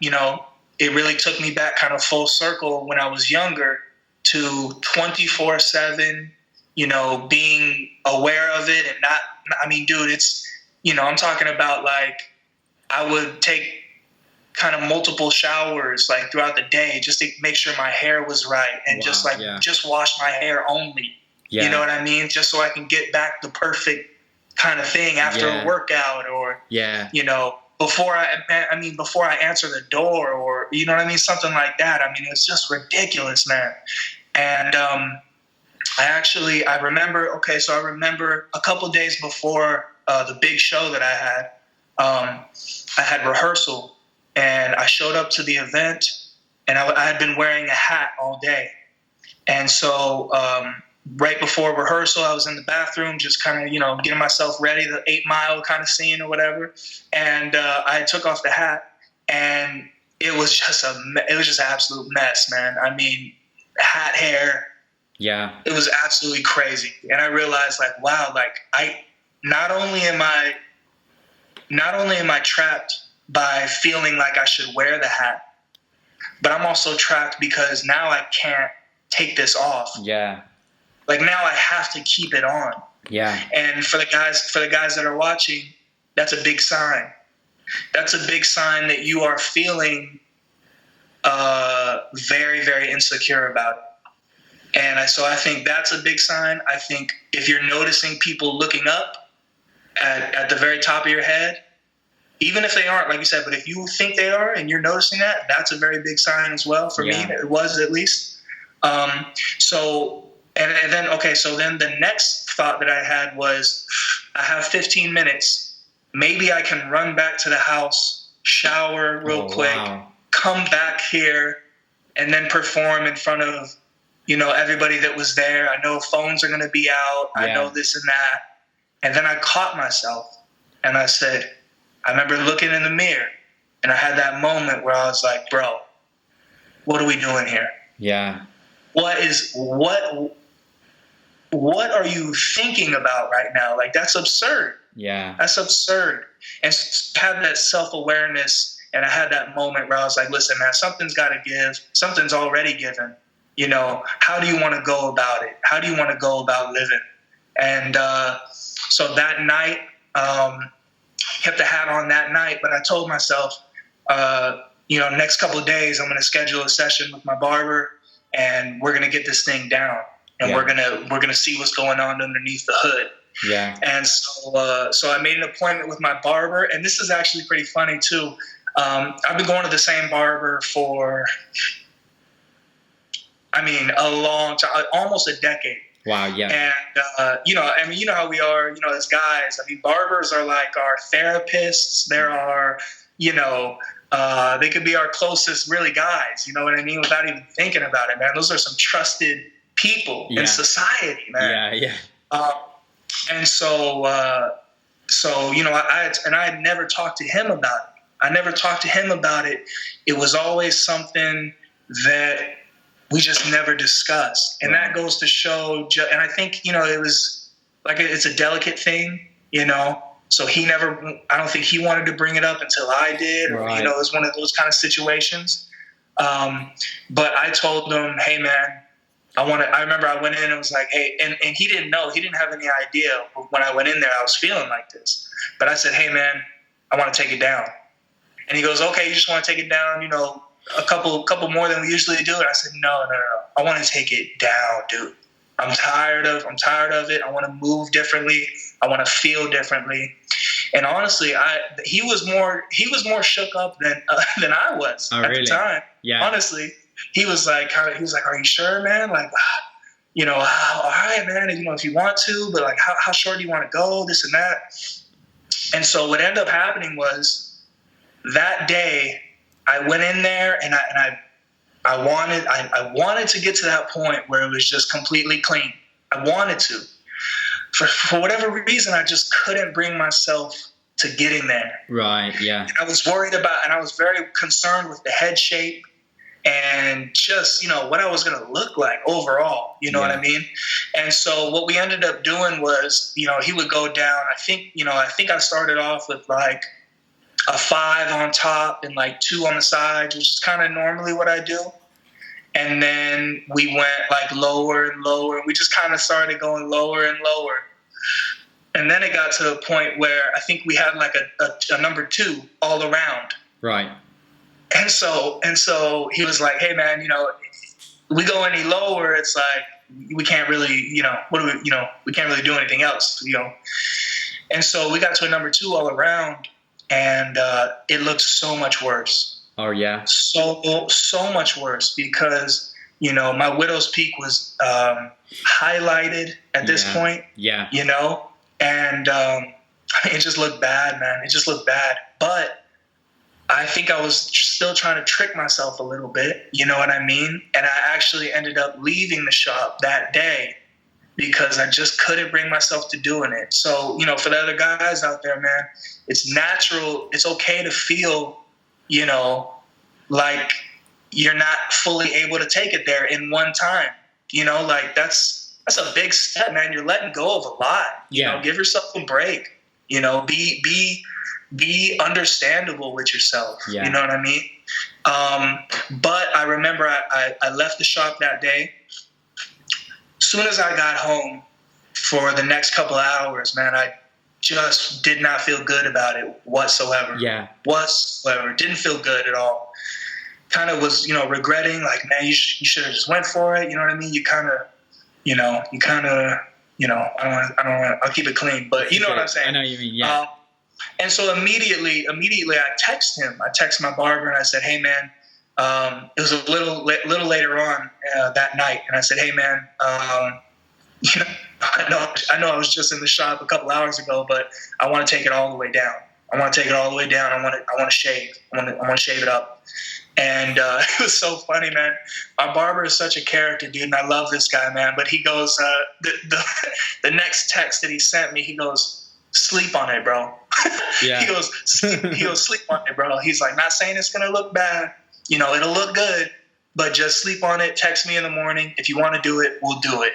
it really took me back kind of full circle when I was younger to 24/7, being aware of it and not, dude, it's, I'm talking about I would take kind of multiple showers throughout the day just to make sure my hair was right and just wash my hair only. You know what I mean? Just so I can get back the perfect kind of thing after a workout or, before I answer the door or, something like that. It's just ridiculous, man. And I remember a couple of days before the big show that I had rehearsal, and I showed up to the event, and I had been wearing a hat all day. And so right before rehearsal, I was in the bathroom just kind of, getting myself ready, the 8 Mile kind of scene or whatever. And I took off the hat, and it was just an absolute mess, man. Hat hair. Yeah. It was absolutely crazy. And I realized wow, not only am I trapped by feeling like I should wear the hat, but I'm also trapped because now I can't take this off. Yeah. Now I have to keep it on. Yeah. And for the guys that are watching, that's a big sign. That's a big sign that you are feeling very, very insecure about it. And so I think that's a big sign. I think if you're noticing people looking up at the very top of your head, even if they aren't, like you said, but if you think they are and you're noticing that, that's a very big sign as well. For me, it was at least. So then the next thought that I had was, I have 15 minutes. Maybe I can run back to the house, shower real quick, come back here, and then perform in front of, everybody that was there. I know phones are going to be out. Yeah. I know this and that. And then I caught myself, and I said, I remember looking in the mirror, and I had that moment where I was like, bro, what are we doing here? Yeah. What are you thinking about right now? That's absurd. Yeah. That's absurd. And have that self-awareness, and I had that moment where I was like, listen, man, something's got to give. Something's already given. How do you want to go about it? How do you want to go about living? And so that night, kept the hat on that night, but I told myself, next couple of days, I'm going to schedule a session with my barber, and we're going to get this thing down, and we're gonna see what's going on underneath the hood. Yeah. And so I made an appointment with my barber, and this is actually pretty funny too. I've been going to the same barber for, a long time, almost a decade. Wow, yeah. And, you know how we are, as guys. Barbers are like our therapists. There are, they could be our closest really guys, you know what I mean? Without even thinking about it, man. Those are some trusted people in society, man. Yeah, yeah. And so I had never talked to him about it. I never talked to him about it. It was always something that we just never discussed. And that goes to show, and I think, it was it's a delicate thing, you know. So I don't think he wanted to bring it up until I did. Right. You know, it was one of those kind of situations. But I told him, hey man, I remember I went in and was like, hey, and he didn't know, he didn't have any idea when I went in there I was feeling like this. But I said, hey man, I want to take it down. And he goes, okay, you just want to take it down, you know, a couple more than we usually do. And I said, no. I want to take it down, dude. I'm tired of it. I want to move differently. I want to feel differently. And honestly, he was more shook up than I was at the time. Yeah. Honestly, he was like, are you sure, man? Like, you know, all right, man. You know, if you want to, but like, how short do you want to go? This and that. And so what ended up happening was that day I went in there and I wanted to get to that point where it was just completely clean. I wanted to. For whatever reason, I just couldn't bring myself to getting there. Right, yeah. And I was worried about, and I was very concerned with the head shape and just, you know, what I was going to look like overall, you know what I mean? And so what we ended up doing was, you know, he would go down. I think I started off with like a 5 on top and like 2 on the sides, which is kind of normally what I do. And then we went like lower and lower, and we just kind of started going lower and lower. And then it got to a point where I think we had like a number 2 all around. Right. And so he was like, hey man, you know, we go any lower, it's like, we can't really, you know, we can't really do anything else, you know? And so we got to a number 2 all around, and it looked so much worse. Oh yeah. So much worse because, you know, my widow's peak was highlighted at this point. Yeah. You know, and it just looked bad, man. It just looked bad. But I think I was still trying to trick myself a little bit. You know what I mean? And I actually ended up leaving the shop that day because I just couldn't bring myself to doing it. So, you know, for the other guys out there, man, it's natural. It's okay to feel, you know, like you're not fully able to take it there in one time. You know, like that's a big step, man. You're letting go of a lot. You know, give yourself a break. You know, be understandable with yourself. Yeah. You know what I mean? But I remember I left the shop that day. As soon as I got home for the next couple of hours, man, I just did not feel good about it whatsoever. Yeah. Whatsoever. Didn't feel good at all. Kind of was, you know, regretting, like, man, you should have just went for it. You know what I mean? I'll keep it clean, but you know what I'm saying? I know what you mean, yeah. And so immediately I text him. I text my barber and I said, hey man, it was a little later on that night. And I said, hey man, you know, I know I was just in the shop a couple hours ago, but I want to take it all the way down. I want to shave. I want to shave it up. And it was so funny, man. My barber is such a character, dude, and I love this guy, man. But he goes, the next text that he sent me, he goes, sleep on it, bro. Yeah. He goes, sleep on it, bro. He's like, not saying it's gonna look bad, you know, it'll look good, but just sleep on it. Text me in the morning if you want to do it. We'll do it.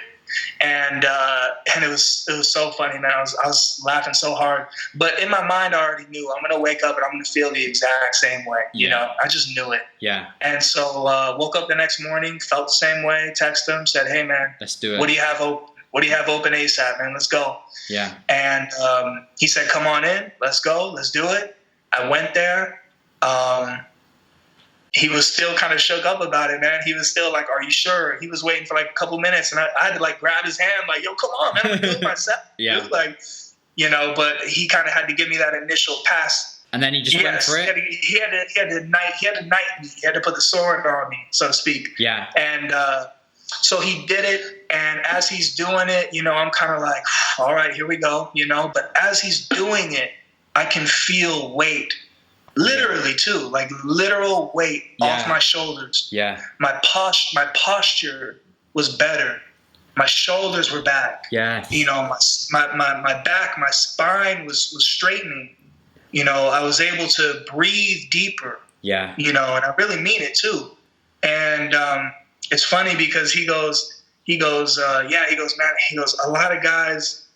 And it was so funny, man. I was laughing so hard, but in my mind, I already knew I'm gonna wake up and I'm gonna feel the exact same way. You know, I just knew it. Yeah. And so woke up the next morning, felt the same way. Texted him, said, "Hey, man, let's do it. What do you have open ASAP, man? Let's go." Yeah. And he said, "Come on in. Let's go. Let's do it." I went there. He was still kind of shook up about it, man. He was still like, "Are you sure?" He was waiting for like a couple minutes, and I had to like grab his hand, like, "Yo, come on, man, I'm gonna do it myself." Yeah. Like, you know, but he kind of had to give me that initial pass. And then he just went for it. He had to knight me. He had to put the sword on me, so to speak. Yeah. And so he did it, and as he's doing it, you know, I'm kind of like, "All right, here we go," you know. But as he's doing it, I can feel weight. Literally too, like literal weight off my shoulders. Yeah. My posture was better. My shoulders were back. Yeah. You know, my back, my spine was straightening. You know, I was able to breathe deeper. Yeah. You know, and I really mean it too. And it's funny because he goes, man, a lot of guys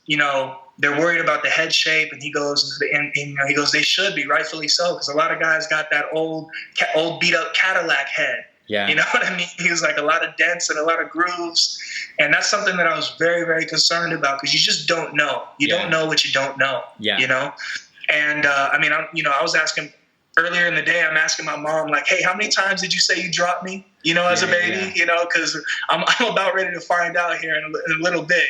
they're worried about the head shape, and he goes, he goes, they should be, rightfully so, because a lot of guys got that old beat up Cadillac head. Yeah. You know what I mean? He was like a lot of dents and a lot of grooves. And that's something that I was very, very concerned about, because you just don't know. You don't know what you don't know, And, I was asking earlier in the day, I'm asking my mom, like, hey, how many times did you say you dropped me, as a baby, because I'm about ready to find out here in a little bit,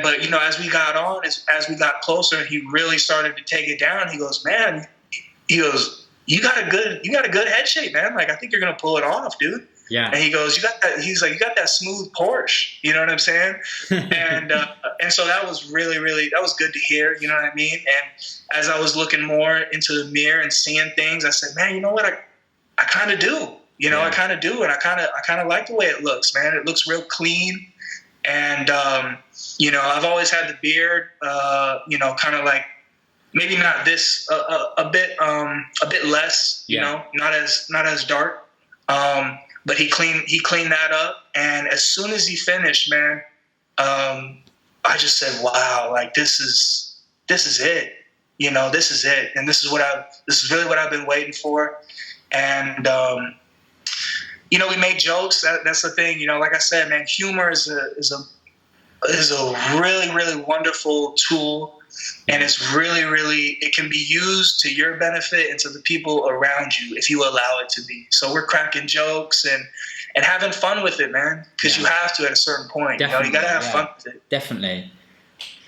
But, as we got on, as we got closer, he really started to take it down. He goes, man, you got a good head shape, man. Like, I think you're going to pull it off, dude. Yeah. And he goes, you got that smooth Porsche. You know what I'm saying? And so that was really, really, that was good to hear. You know what I mean? And as I was looking more into the mirror and seeing things, I said, man, you know what? I kind of do. I kind of do. And I kind of like the way it looks, man. It looks real clean. And, I've always had the beard, kind of like, maybe not this, a bit less, not as dark. But he cleaned that up. And as soon as he finished, man, I just said, wow, like this is it. This is it. And this is really what I've been waiting for. And, we made jokes. That's the thing, like I said, man, humor is a really, really wonderful tool. And it's really, really, it can be used to your benefit and to the people around you if you allow it to be. So we're cracking jokes and having fun with it, man, because you have to at a certain point. Definitely, you got to have fun with it. Definitely.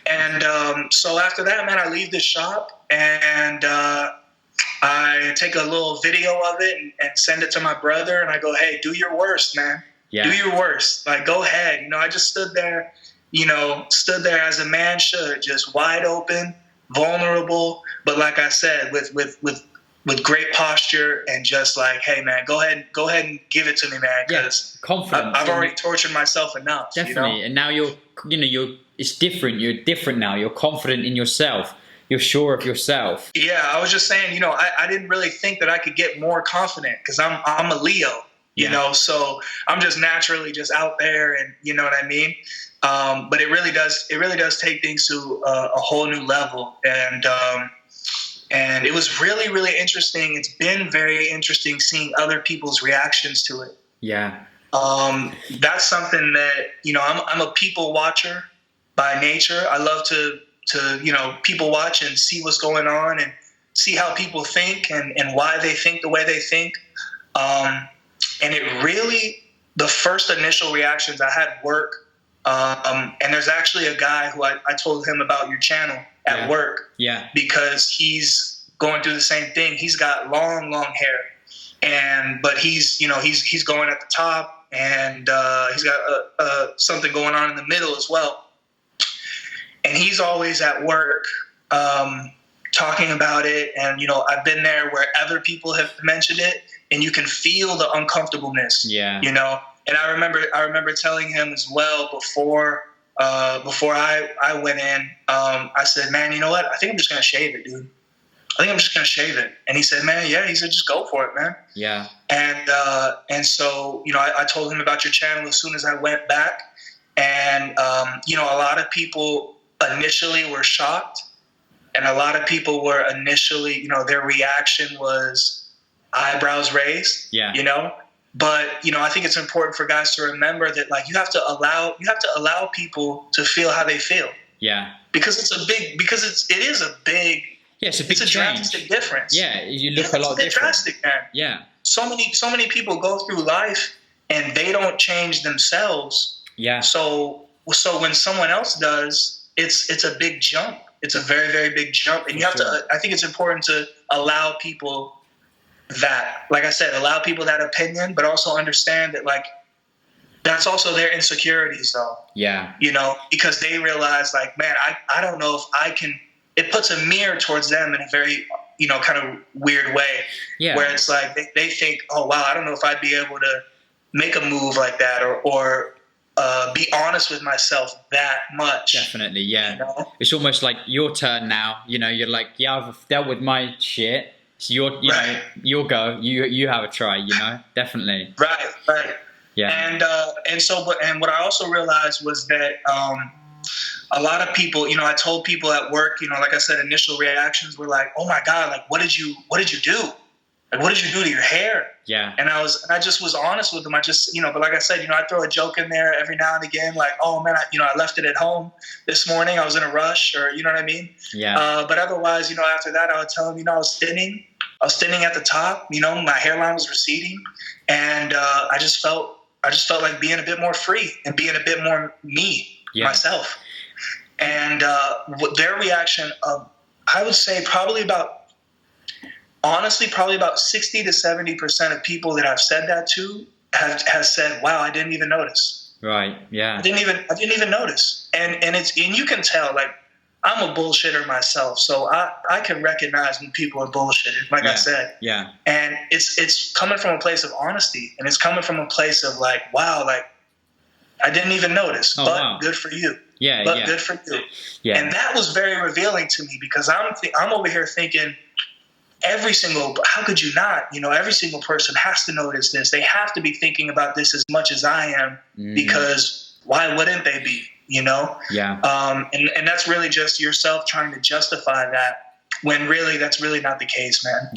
And so after that, man, I leave the shop and I take a little video of it and send it to my brother. And I go, hey, do your worst, man. Yeah. Do your worst. Like, go ahead. I just stood there as a man should, just wide open, vulnerable, but like I said, with great posture and just like, hey man, go ahead and give it to me, man, because confidence. I've already tortured myself enough. Definitely, and now you're it's different. You're different now. You're confident in yourself. You're sure of yourself. Yeah, I was just saying, I didn't really think that I could get more confident because I'm a Leo, so I'm just naturally just out there, and you know what I mean. But it really does take things to a whole new level. And it was really, really interesting. It's been very interesting seeing other people's reactions to it. Yeah. That's something that, I'm a people watcher by nature. I love to people watch and see what's going on and see how people think and why they think the way they think. And it really, the first initial reactions I had work. And there's actually a guy who I told him about your channel at work. Yeah. Because he's going through the same thing. He's got long hair, but he's going at the top, and he's got something going on in the middle as well. And he's always at work talking about it. And I've been there where other people have mentioned it, and you can feel the uncomfortableness. Yeah. And I remember telling him as well before I went in, I said, man, you know what? I think I'm just going to shave it, dude. I think I'm just going to shave it. And he said, man, yeah. He said, just go for it, man. Yeah. And so, I told him about your channel as soon as I went back. And, a lot of people initially were shocked. And a lot of people were initially, their reaction was eyebrows raised. Yeah. But, I think it's important for guys to remember that, like, you have to allow people to feel how they feel. Yeah. Because it is a big, it's a drastic difference. Yeah. You look a lot different. It's drastic, man. Yeah. So many people go through life and they don't change themselves. Yeah. So when someone else does, it's a big jump. It's a very, very big jump. And I think it's important to allow people that, like I said, allow people that opinion, but also understand that, like, that's also their insecurities, though. Yeah. Because they realize, like, man, I don't know if I can. It puts a mirror towards them in a very, kind of weird way. Yeah. Where it's like they think, oh wow, I don't know if I'd be able to make a move like that or be honest with myself that much. Definitely, yeah. It's almost like your turn now. You're like, yeah, I've dealt with my shit. So you'll go. You have a try. Definitely. Right. Yeah. And what I also realized was that a lot of people, I told people at work, like I said, initial reactions were like, "Oh my God, like what did you do? Like what did you do to your hair?" Yeah. And I just was honest with them. I just, but like I said, I throw a joke in there every now and again, like, "Oh man, I left it at home this morning. I was in a rush," or you know what I mean? Yeah. But otherwise, after that, I would tell them, I was thinning at the top. My hairline was receding, and I just felt like being a bit more free and being a bit more me, myself. And their reaction, I would say probably about 60 to 70% of people that I've said that to have said, "Wow, I didn't even notice." Right. Yeah. I didn't even notice. And you can tell, like, I'm a bullshitter myself, so I can recognize when people are bullshitting, like I said. Yeah. And it's coming from a place of honesty, and it's coming from a place of like, wow, like I didn't even notice, but good for you. Yeah. But good for you. Yeah. And that was very revealing to me, because I'm over here thinking, how could you not? Every single person has to notice this. They have to be thinking about this as much as I am, because why wouldn't they be? Yeah. And that's really just yourself trying to justify that, when really that's really not the case, man.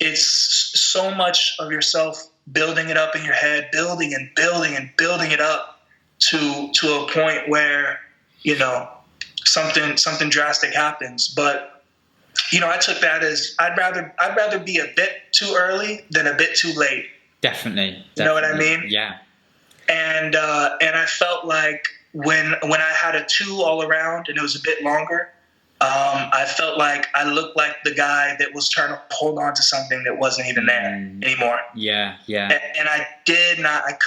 It's so much of yourself building it up in your head, building and building and building it up to a point where something drastic happens. But I took that as I'd rather be a bit too early than a bit too late. Definitely. You know what I mean? Yeah. And I felt like when I had a 2 all around and it was a bit longer, I felt like I looked like the guy that was trying to hold on to something that wasn't even there anymore. Yeah. And I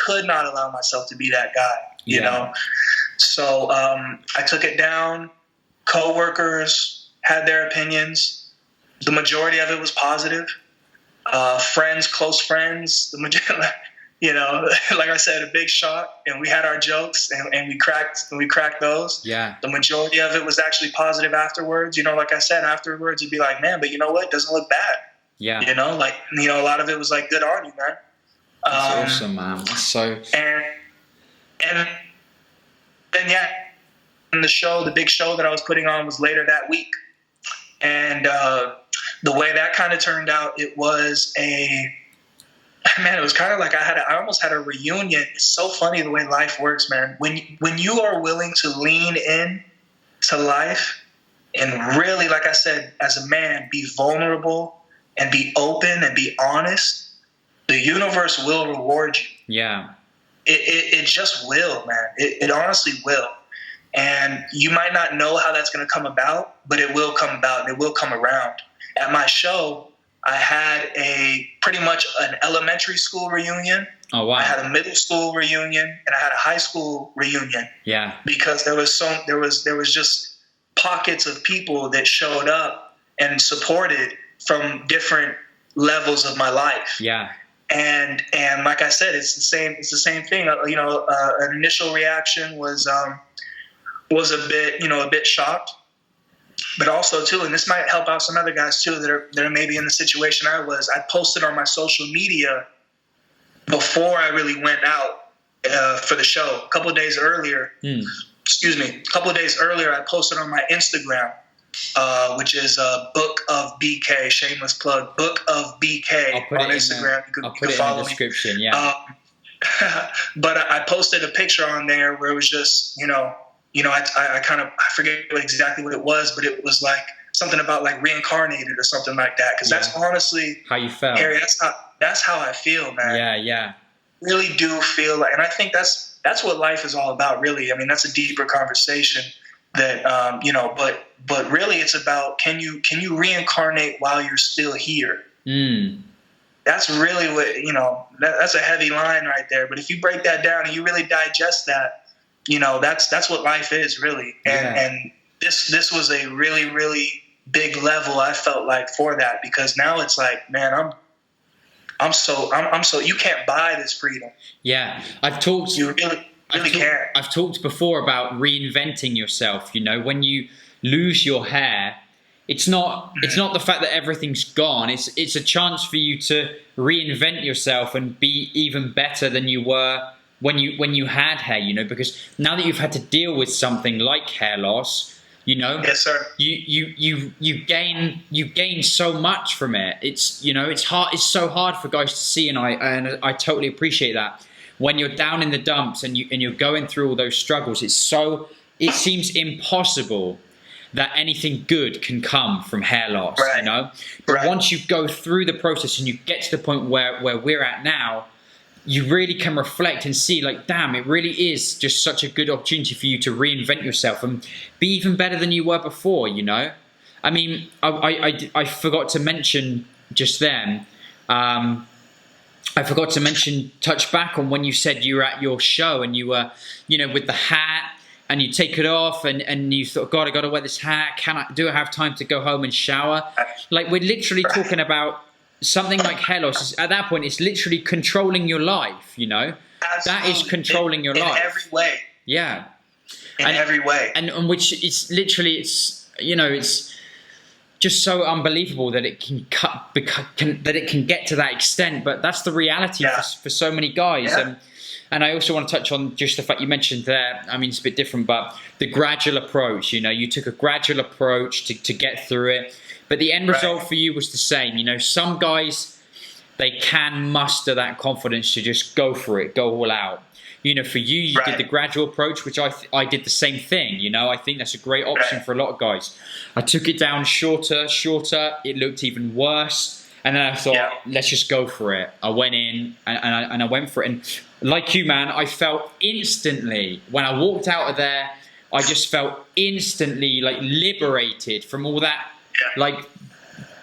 could not allow myself to be that guy, you know? So I took it down. Coworkers had their opinions. The majority of it was positive. Friends, close friends, the majority, like I said, a big shock, and we had our jokes, and we cracked those. Yeah. The majority of it was actually positive afterwards. Like I said, afterwards you'd be like, "Man, but you know what? It doesn't look bad." Yeah. A lot of it was like, "Good on you, man." That's awesome, man. That's so. And and the big show that I was putting on was later that week, and the way that kind of turned out, it was it was kind of like I almost had a reunion. It's so funny the way life works, man. When you are willing to lean in to life and really, like I said, as a man, be vulnerable and be open and be honest, the universe will reward you. Yeah. It just will, man. It honestly will. And you might not know how that's going to come about, but it will come about and it will come around. At my show, I had pretty much an elementary school reunion. Oh wow! I had a middle school reunion and I had a high school reunion. Yeah. Because there was just pockets of people that showed up and supported from different levels of my life. Yeah. And like I said, it's the same thing. An initial reaction was a bit shocked. But also, too, and this might help out some other guys, too, that are maybe in the situation I was. I posted on my social media before I really went out for the show. A couple of days earlier, I posted on my Instagram, which is Book of BK, shameless plug, Book of BK on Instagram. I'll put it in the description, yeah. But I posted a picture on there where it was just, I forget exactly what it was, but it was like something about like reincarnated or something like that. Because that's honestly how you felt. Harry, that's how I feel, man. Yeah. Really do feel like, and I think that's what life is all about, really. I mean, that's a deeper conversation that, but really it's about, can you reincarnate while you're still here? That's really what, that's a heavy line right there. But if you break that down and you really digest that, that's what life is, really. And this was a really, really big level, I felt like, for that, because now it's like, man, I'm so you can't buy this freedom. Yeah. I've talked before about reinventing yourself. When you lose your hair, it's not the fact that everything's gone. It's a chance for you to reinvent yourself and be even better than you were when you had hair, you know, because now that you've had to deal with something like hair loss, you know, yes, sir. You gain so much from it. It's, you know, it's so hard for guys to see, and I totally appreciate that. When you're down in the dumps and you're going through all those struggles, it seems impossible that anything good can come from hair loss, right. You know? But right. once you go through the process and you get to the point where we're at now, you really can reflect and see, like, damn, it really is just such a good opportunity for you to reinvent yourself and be even better than you were before, you know? I mean, I forgot to mention just then, touch back on when you said you were at your show and you were, you know, with the hat, and you take it off and you thought, God, I got to wear this hat. Do I have time to go home and shower? Like, we're literally talking about something like hair loss. At that point, it's literally controlling your life, you know? Absolutely. That is controlling your life. In every way. Yeah. In every way. And which it's literally, it's, you know, it's just so unbelievable that it can that it can get to that extent. But that's the reality for so many guys. Yeah. And I also want to touch on just the fact you mentioned there, I mean, it's a bit different, but the gradual approach, you know, you took a gradual approach to get through it. But the end result for you was the same. You know, some guys, they can muster that confidence to just go for it, go all out. You know, for you did the gradual approach, which I did the same thing. You know, I think that's a great option for a lot of guys. I took it down shorter. It looked even worse. And then I thought, let's just go for it. I went in and I went for it. And like you, man, I felt instantly, when I walked out of there, I just felt instantly like liberated from all that like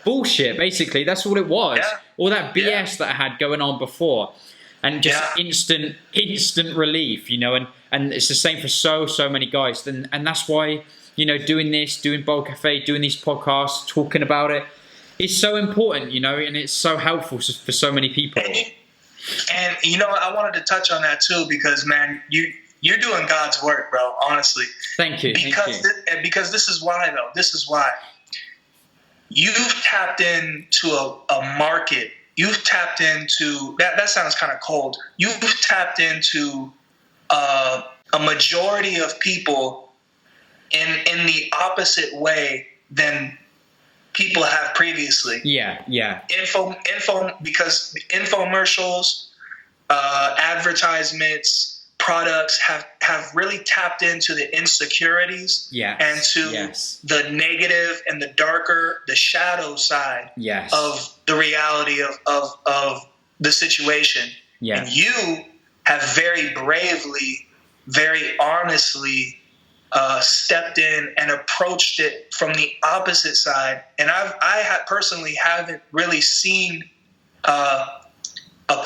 bullshit, basically. That's all it was. Yeah. All that BS that I had going on before. And just instant relief, you know, and it's the same for so many guys. And that's why, you know, doing Bald Cafe, doing these podcasts, talking about it, it's so important, you know, and it's so helpful for so many people. And you know, I wanted to touch on that too, because, man, you're doing God's work, bro, honestly. Thank you. Because this is why, though. This is why. You've tapped into a market. You've tapped into, that sounds kind of cold. You've tapped into a majority of people in the opposite way than people have previously. Yeah. Because infomercials, advertisements, products have really tapped into the insecurities and to the negative and the darker, the shadow side of the reality of the situation. Yeah. And you have very bravely, very honestly stepped in and approached it from the opposite side. And I personally haven't really seen a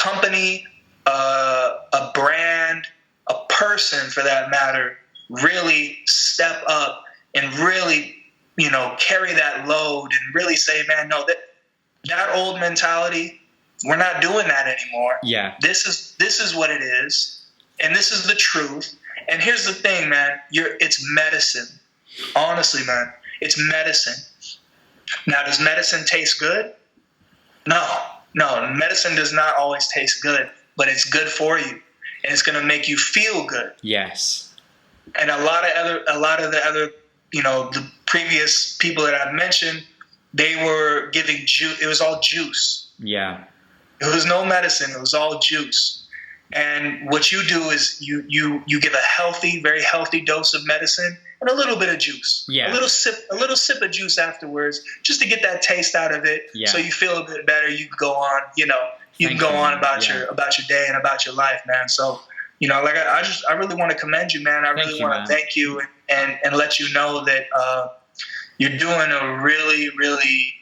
company, a brand, a person for that matter, really step up and really, you know, carry that load and really say, man, no, that old mentality, we're not doing that anymore. Yeah. This is what it is, and this is the truth. And here's the thing, man, it's medicine. Honestly, man, it's medicine. Now, does medicine taste good? No, medicine does not always taste good, but it's good for you. And it's going to make you feel good. Yes. And a lot of the other, you know, the previous people that I've mentioned, they were giving juice. It was all juice. Yeah. It was no medicine. It was all juice. And what you do is you give a healthy, very healthy dose of medicine and a little bit of juice. Yeah. A little sip of juice afterwards, just to get that taste out of it. Yeah. So you feel a bit better. You can go on, you know. You can go on about your day and about your life, man. So, you know, like I really want to commend you, man. I really want to thank you and let you know that you're doing a really, really,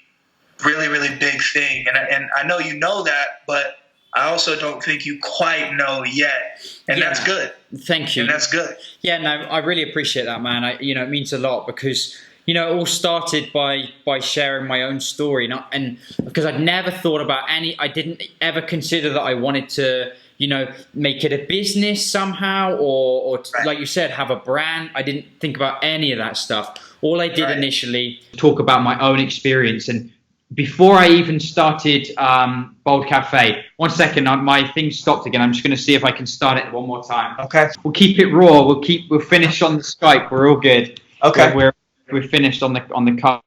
really, really big thing. And I know you know that, but I also don't think you quite know yet. And that's good. Thank you. And that's good. Yeah, no, I really appreciate that, man. You know, it means a lot because, you know, it all started by sharing my own story, and because I'd never thought about I didn't ever consider that I wanted to make it a business somehow, or like you said, have a brand. I didn't think about any of that stuff. All I did initially talk about my own experience. And before I even started Bold Cafe, one second, my thing stopped again. I'm just going to see if I can start it one more time. Okay. We'll keep it raw. We'll finish on the Skype. We're all good. Okay. We're finished on the card.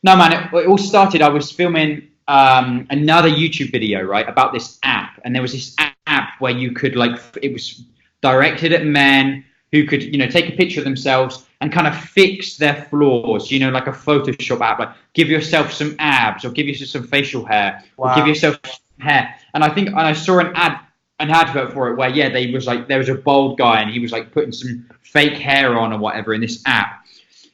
No, man, it all started. I was filming another YouTube video, right, about this app, and there was this app where you could it was directed at men who could take a picture of themselves and kind of fix their flaws, like a Photoshop app, like give yourself some abs or give yourself some facial hair or give yourself some hair. And I saw an advert for it where there was a bald guy and he was like putting some fake hair on or whatever in this app,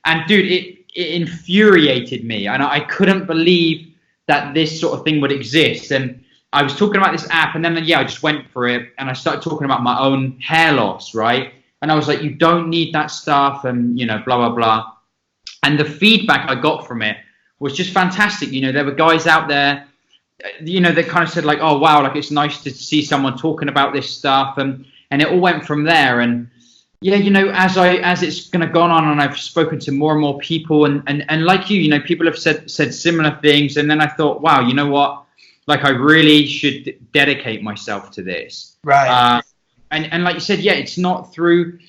and dude, it infuriated me, and I couldn't believe that this sort of thing would exist. And I was talking about this app, and then I just went for it, and I started talking about my own hair loss, right? And I was like, you don't need that stuff, and blah blah blah. And the feedback I got from it was just fantastic. There were guys out there, that kind of said like, oh wow, like it's nice to see someone talking about this stuff, and it all went from there. And yeah, as it's kind of gone on, and I've spoken to more and more people, and like people have said similar things, and then I thought, wow, you know what? Like I really should dedicate myself to this. Right. And like you said, yeah, it's not through,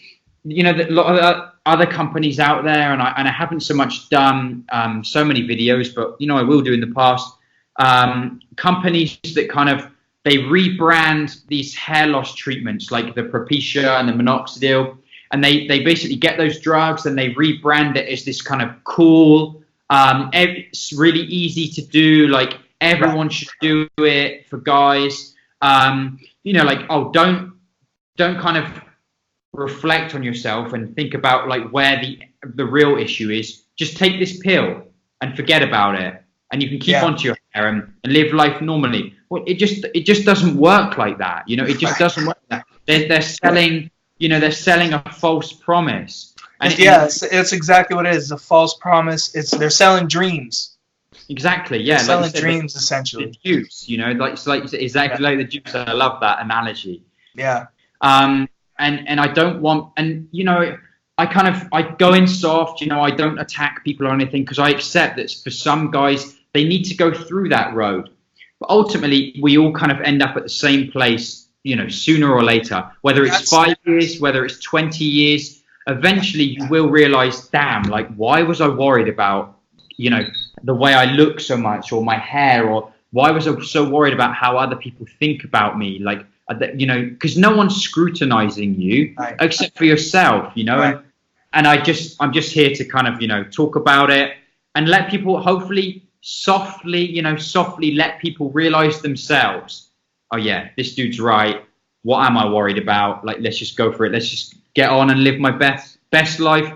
a lot of other companies out there, and I haven't so much done so many videos, but I will do in the past. Companies that they rebrand these hair loss treatments like the Propecia and the Minoxidil, and they basically get those drugs and they rebrand it as this kind of cool, it's really easy to do, like everyone should do it for guys, like, oh, don't kind of reflect on yourself and think about like where the real issue is. Just take this pill and forget about it, and you can keep onto your hair and live life normally. Well, it just doesn't work like that. It just doesn't work like that. They're selling, they're selling a false promise. And it's exactly what it is. A false promise. They're selling dreams. Exactly. Yeah. They're selling dreams, essentially. The juice, it's exactly like the juice. I love that analogy. Yeah. And I don't want, and I go in soft. I don't attack people or anything, because I accept that for some guys they need to go through that road. But ultimately, we all kind of end up at the same place, sooner or later. Whether it's 5 years, whether it's 20 years, eventually you will realize, damn, like, why was I worried about, the way I look so much, or my hair, or why was I so worried about how other people think about me? Like, because no one's scrutinizing you except for yourself, Right. And I'm just here to kind of, talk about it and let people hopefully softly let people realize themselves, oh yeah, this dude's right. What am I worried about? Like, let's just go for it. Let's just get on and live my best life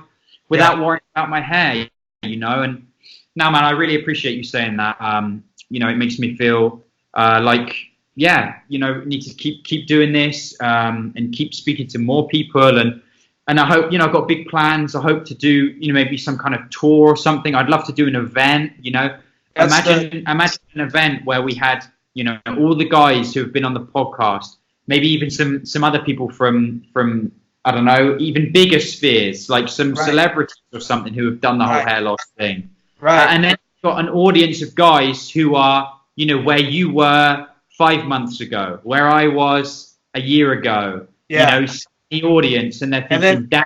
without worrying about my hair, And now, man, I really appreciate you saying that. It makes me feel like, need to keep doing this, and keep speaking to more people. And I hope, I've got big plans. I hope to do, maybe some kind of tour or something. I'd love to do an event, Imagine an event where we had, all the guys who have been on the podcast, maybe even some other people from I don't know, even bigger spheres, like some celebrities or something who have done the whole hair loss thing. Right. And then you've got an audience of guys who are, where you were 5 months ago, where I was a year ago. Yeah. The audience, and they're thinking, damn.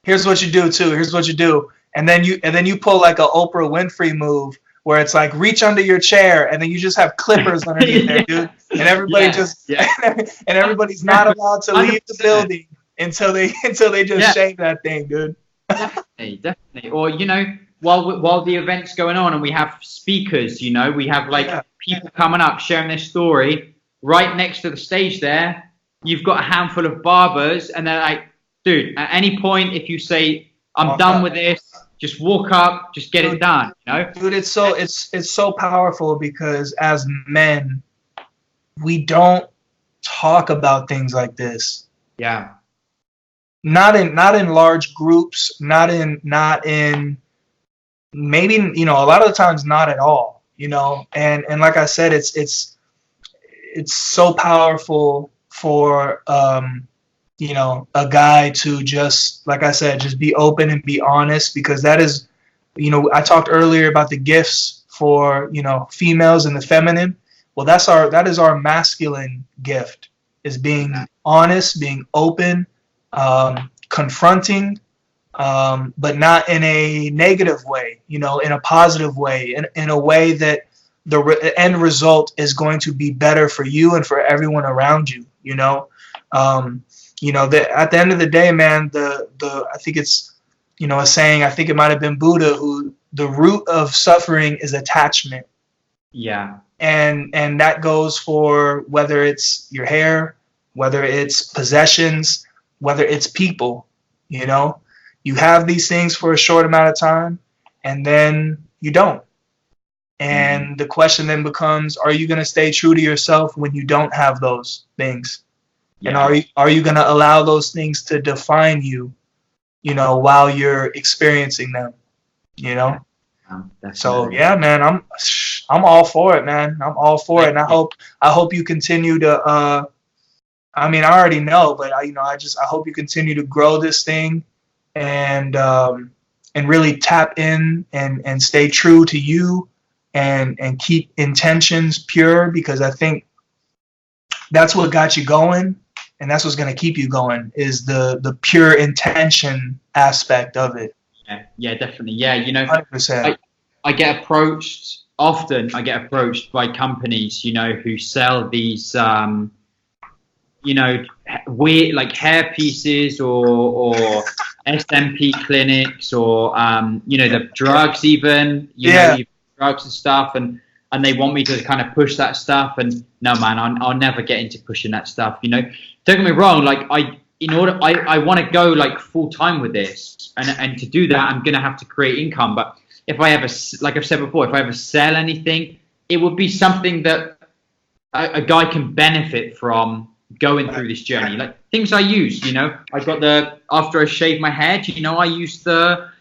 Here's what you do too. Here's what you do. And then you pull like a Oprah Winfrey move, where it's like reach under your chair, and then you just have clippers underneath there, dude. And everybody and everybody's not allowed to leave the building until they just shave that thing, dude. Definitely. Or while the event's going on, and we have speakers, we have people coming up sharing their story. Right next to the stage there, you've got a handful of barbers, and they're like, dude, at any point if you say I'm done with this, just walk up, just get it done, Dude, it's so powerful, because as men, we don't talk about things like this. Yeah. Not in large groups, not in maybe, a lot of the times not at all, and like I said, it's it's so powerful for a guy to just, like I said, just be open and be honest, because that is, I talked earlier about the gifts for, females and the feminine. Well, that is our masculine gift, is being honest, being open, confronting, but not in a negative way, in a positive way, in a way that the end result is going to be better for you and for everyone around you. That at the end of the day, man, I think it's, a saying, I think it might have been Buddha, who the root of suffering is attachment. Yeah. And that goes for whether it's your hair, whether it's possessions, whether it's people. You have these things for a short amount of time, and then you don't. And the question then becomes, are you going to stay true to yourself when you don't have those things? Yeah. And are you going to allow those things to define you, while you're experiencing them, So yeah, man, I'm all for it, man. I'm all for it. And I hope you continue to, I mean, I already know, but I hope you continue to grow this thing and really tap in and stay true to you and keep intentions pure, because I think that's what got you going, and that's what's going to keep you going, is the pure intention aspect of it. Yeah, definitely. Yeah, 100%. I get approached often. I get approached by companies, who sell these, weird, like, hair pieces or SMP clinics, or the drugs, even drugs and stuff, and they want me to kind of push that stuff. And no, man, I'll never get into pushing that stuff. Don't get me wrong. Like, I want to go like full time with this, and to do that, I'm gonna have to create income. But if I ever, like I've said before, if I ever sell anything, it would be something that a guy can benefit from going through this journey. Like, things I use, I got after I shave my head, I use that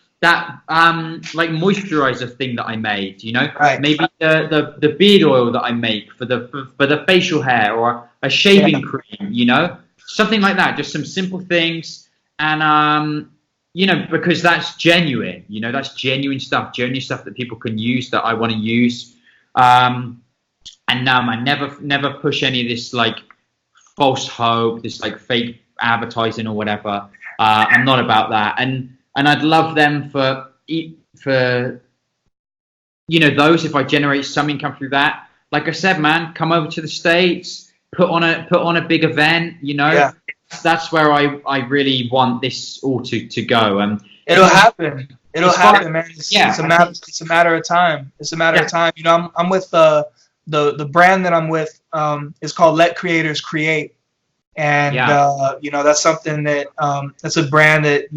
moisturizer thing that I made, right. Maybe the beard oil that I make for the facial hair, or a shaving cream, something like that. Just some simple things, and because that's genuine, that's genuine stuff that people can use, that I want to use. And no, man, never push any of this like false hope, this like fake advertising or whatever. I'm not about that, and I'd love them for those, if I generate some income through that. Like I said, man, come over to the States, put on a big event. Yeah. That's where I really want this all to go. It'll happen. It'll happen, man. It's a matter of time. It's a matter of time. I'm with the brand that I'm with is called Let Creators Create. And that's something that that's a brand that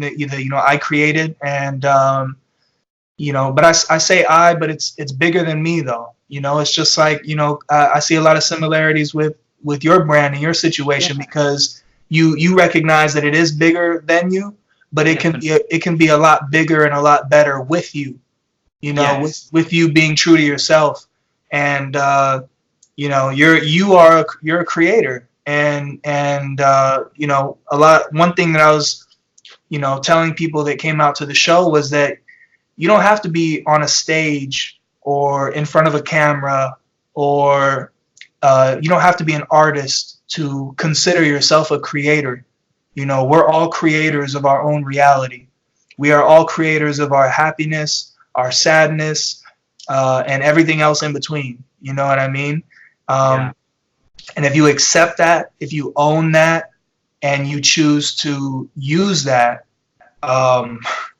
I created, and but I say but it's bigger than me, though. It's just like, I see a lot of similarities with your brand and your situation, because you recognize that it is bigger than you, but it can be a lot bigger and a lot better with you, with you being true to yourself, and you're a creator. And one thing that I was telling people that came out to the show was that you don't have to be on a stage or in front of a camera, or you don't have to be an artist to consider yourself a creator. We're all creators of our own reality. We are all creators of our happiness, our sadness, and everything else in between. You know what I mean? And if you accept that, if you own that, and you choose to use that,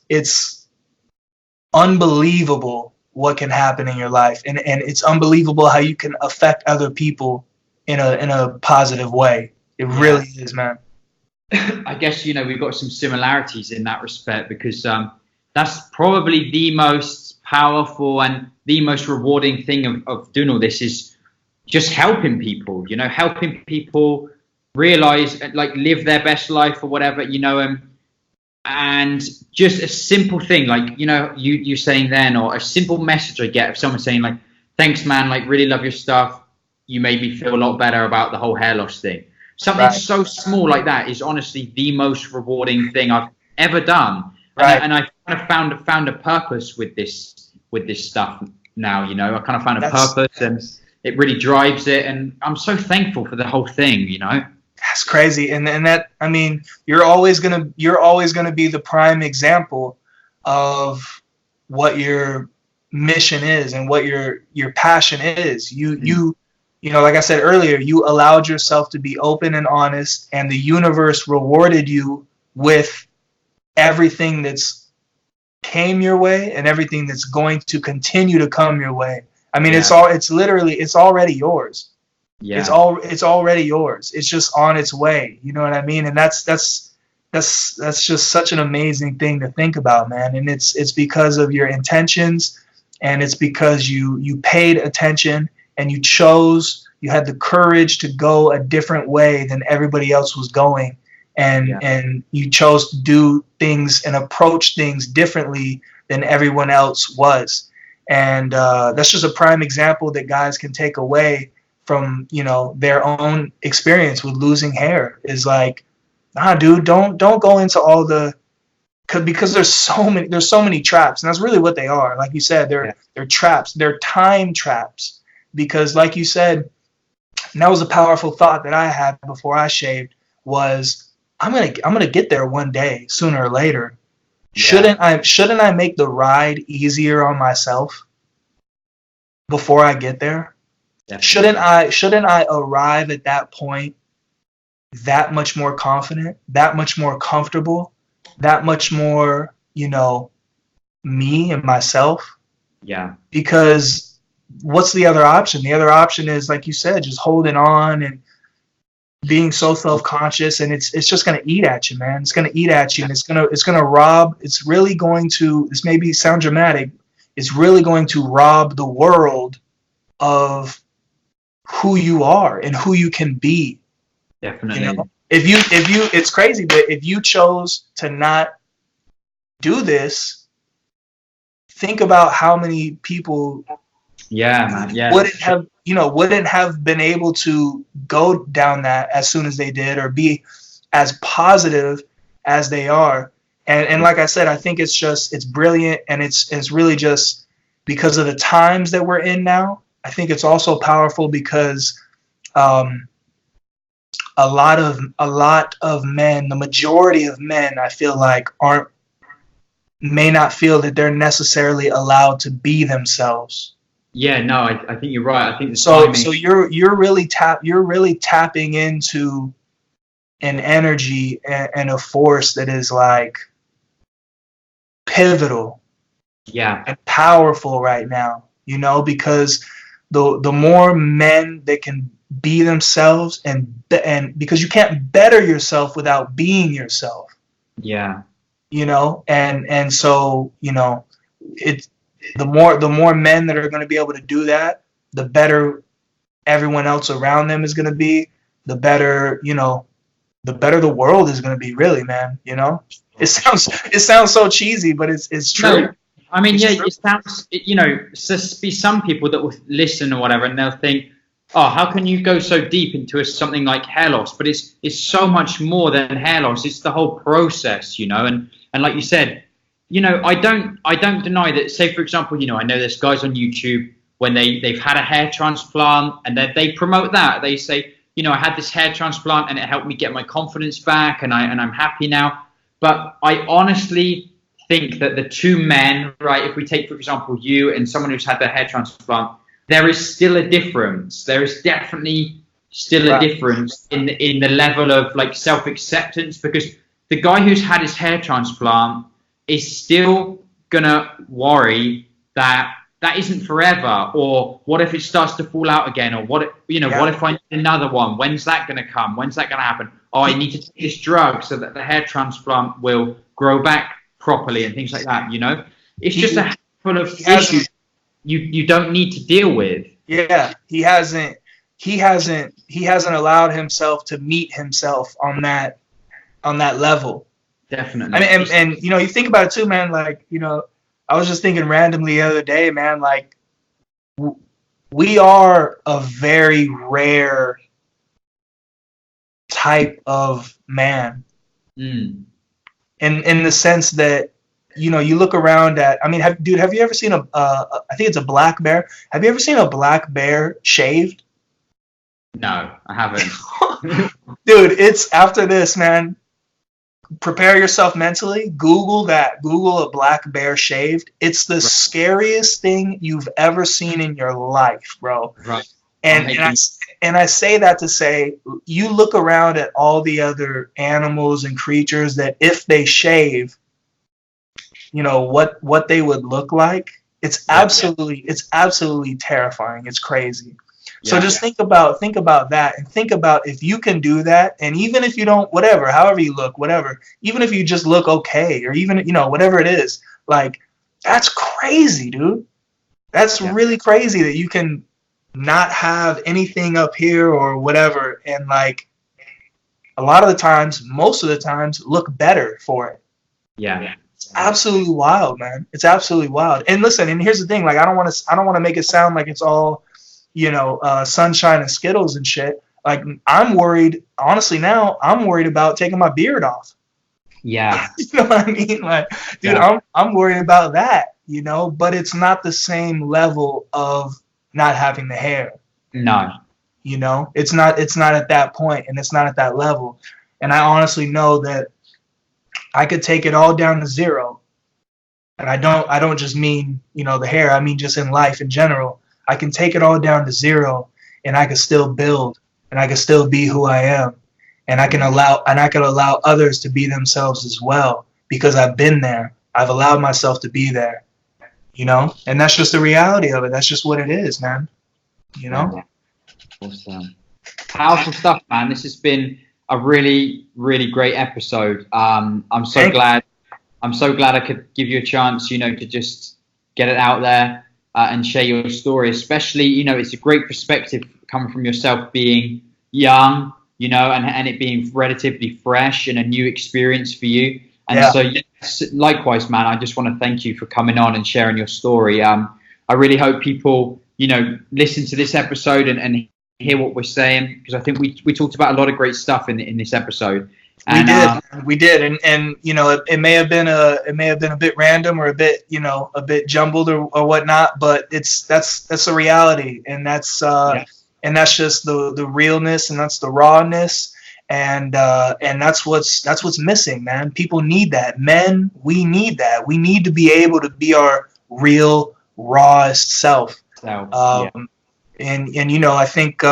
it's unbelievable what can happen in your life, and it's unbelievable how you can affect other people in a positive way. It really is, man. I guess we've got some similarities in that respect, because that's probably the most powerful and the most rewarding thing of doing all this, is just helping people, helping people realize, like, live their best life or whatever, and just a simple thing, like, you saying then, or a simple message I get of someone saying, like, thanks, man, like, really love your stuff. you made me feel a lot better about the whole hair loss thing. Something Right. so small like that is honestly the most rewarding thing I've ever done. Right. And I kind of found a purpose with this stuff now. You know, I kind of found a That's purpose, and it really drives it. And I'm so thankful for the whole thing. You know, that's crazy. And that, I mean, you're always gonna be the prime example of what your mission is and what your passion is. You know, like I said earlier, you allowed yourself to be open and honest, and the universe rewarded you with everything that's came your way and everything that's going to continue to come your way. I mean, it's already yours. yeah, It's already yours. It's just on its way. You know what I mean? And that's just such an amazing thing to think about, man. And it's because of your intentions, and it's because you paid attention, and you had the courage to go a different way than everybody else was going. And you chose to do things and approach things differently than everyone else was. And that's just a prime example that guys can take away from, you know, their own experience with losing hair. Is like, nah, dude, don't go into all the, because there's so many traps, and that's really what they are. Like you said, they're traps. They're time traps. Because like you said, and that was a powerful thought that I had before I shaved, was I'm gonna get there one day, sooner or later. Yeah. Shouldn't I make the ride easier on myself before I get there? Definitely. Shouldn't I arrive at that point that much more confident, that much more comfortable, that much more, you know, me and myself? Yeah. Because what's the other option? The other option is, like you said, just holding on and being so self-conscious, and it's just going to eat at you, man. It's going to eat at you, and it's going to rob. It's really going to, this maybe sound dramatic, it's really going to rob the world of who you are and who you can be. Definitely. You know, if you, it's crazy, but if you chose to not do this, think about how many people wouldn't have been able to go down that as soon as they did, or be as positive as they are. And like I said, I think it's brilliant, and it's really just because of the times that we're in now. I think it's also powerful because a lot of men, the majority of men, I feel like may not feel that they're necessarily allowed to be themselves. Yeah, no, I think you're right. I think so you're really tapping into an energy and a force that is like pivotal, and powerful right now. You know, because the more men that can be themselves, and because you can't better yourself without being yourself. Yeah. You know, and so, you know, it's the more men that are going to be able to do that, the better everyone else around them is going to be, the better, you know, the better the world is going to be, really, man. You know, it sounds so cheesy, but it's true. No, I mean, it sounds, you know, be some people that will listen or whatever, and they'll think, oh, how can you go so deep into something like hair loss? But it's so much more than hair loss. It's the whole process, you know, and like you said, you know, I don't deny that. Say, for example, you know, I know there's guys on YouTube when they've had a hair transplant, and they promote that. They say, you know, I had this hair transplant and it helped me get my confidence back, and I'm happy now. But I honestly think that the two men, right, if we take, for example, you and someone who's had their hair transplant, there is still a difference. There is definitely still a difference in the level of like self-acceptance, because the guy who's had his hair transplant is still gonna worry that isn't forever, or what if it starts to fall out again, or what if I need another one? When's that gonna come? When's that gonna happen? Oh, I need to take this drug so that the hair transplant will grow back properly and things like that. You know, it's just a handful of issues you don't need to deal with. Yeah, he hasn't allowed himself to meet himself on that level. Definitely. I mean, and you know, you think about it too, man. Like, you know, I was just thinking randomly the other day, man. Like, we are a very rare type of man, in the sense that, you know, you look around at, I mean, have you ever seen I think it's a black bear. Have you ever seen a black bear shaved? No, I haven't. Dude, it's after this, man. Prepare yourself mentally. Google that. Google a black bear shaved. It's the scariest thing you've ever seen in your life, bro. Right. And I say that to say, you look around at all the other animals and creatures that if they shave, you know what they would look like. It's absolutely terrifying. It's crazy. So just think about that, and think about if you can do that, and even if you don't, whatever, however you look, whatever, even if you just look okay, or even, you know, whatever it is, like, that's crazy, dude. That's really crazy that you can not have anything up here or whatever, and like a lot of the times, most of the times, look better for it. Yeah. It's absolutely wild, man. It's absolutely wild. And listen, and here's the thing, like, I don't want to make it sound like it's all, you know, sunshine and Skittles and shit. Like, I'm worried, honestly, now I'm worried about taking my beard off. Yeah. You know what I mean? Like, dude, I'm worried about that, you know, but it's not the same level of not having the hair. No. You know, it's not at that point, and it's not at that level. And I honestly know that I could take it all down to zero. And I don't just mean, you know, the hair, I mean just in life in general. I can take it all down to zero, and I can still build, and I can still be who I am, and I can allow others to be themselves as well, because I've been there. I've allowed myself to be there, you know, and that's just the reality of it. That's just what it is, man. You know. Awesome. Powerful stuff, man. This has been a really, really great episode. I'm so glad I could give you a chance, you know, to just get it out there. And share your story, especially, you know, it's a great perspective coming from yourself being young, you know, and it being relatively fresh and a new experience for you. And so, yes, likewise, man, I just want to thank you for coming on and sharing your story. I really hope people, you know, listen to this episode and hear what we're saying, because I think we talked about a lot of great stuff in this episode. And, we did, and you know, it may have been a bit random or a bit, you know, a bit jumbled or whatnot, but that's a reality, and that's just the realness, and that's the rawness, and that's what's missing, man. People need that. Men, we need that. We need to be able to be our real rawest self. And you know, I think.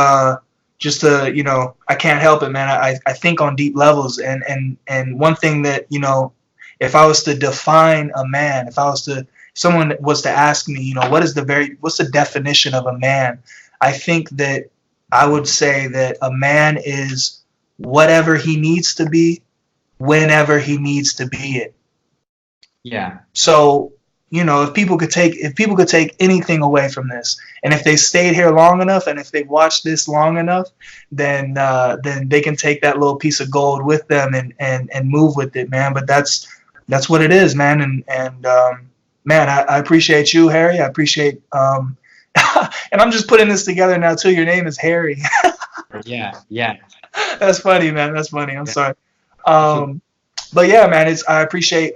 Just you know, I can't help it, man. I think on deep levels, and one thing that, you know, if I was to define a man, if someone was to ask me, you know, what's the definition of a man? I think that I would say that a man is whatever he needs to be, whenever he needs to be it. Yeah. So, you know, if people could take anything away from this, and if they stayed here long enough, and if they watched this long enough, then they can take that little piece of gold with them and move with it, man. But that's what it is, man. And man, I appreciate you, Harry. I appreciate and I'm just putting this together now too. Your name is Harry. Yeah. That's funny, man. That's funny. I'm sorry. But yeah, man, I appreciate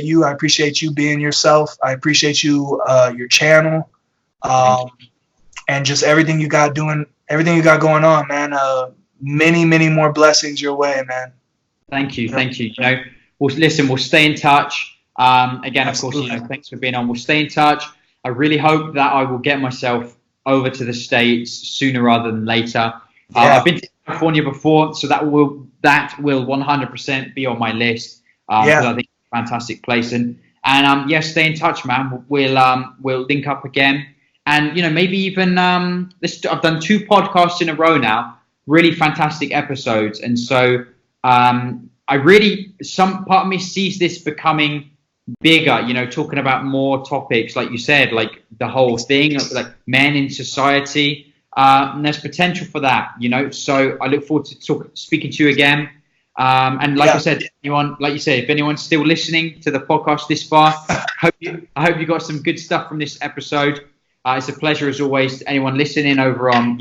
you. I appreciate you being yourself. I appreciate you, your channel, and just everything you got going on, man. Many more blessings your way, man. Thank you. You know, we'll stay in touch. Again, of course, you know, thanks for being on. We'll stay in touch. I really hope that I will get myself over to the States sooner rather than later. I've been to California before, so that will 100% be on my list. Because I think it's a fantastic place. And stay in touch, man. We'll link up again, and you know, maybe even I've done 2 podcasts in a row now, really fantastic episodes, and so some part of me sees this becoming bigger, you know, talking about more topics, like you said, like the whole thing of like men in society. And there's potential for that, you know. So I look forward to speaking to you again. And like I said, if anyone's still listening to the podcast this far, I hope you got some good stuff from this episode. It's a pleasure as always. Anyone listening over on,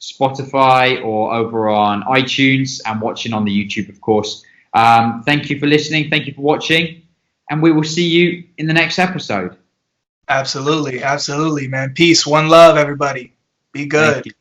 Spotify or over on iTunes and watching on the YouTube, of course. Thank you for listening. Thank you for watching. And we will see you in the next episode. Absolutely. Absolutely, man. Peace. One love, everybody. Be good.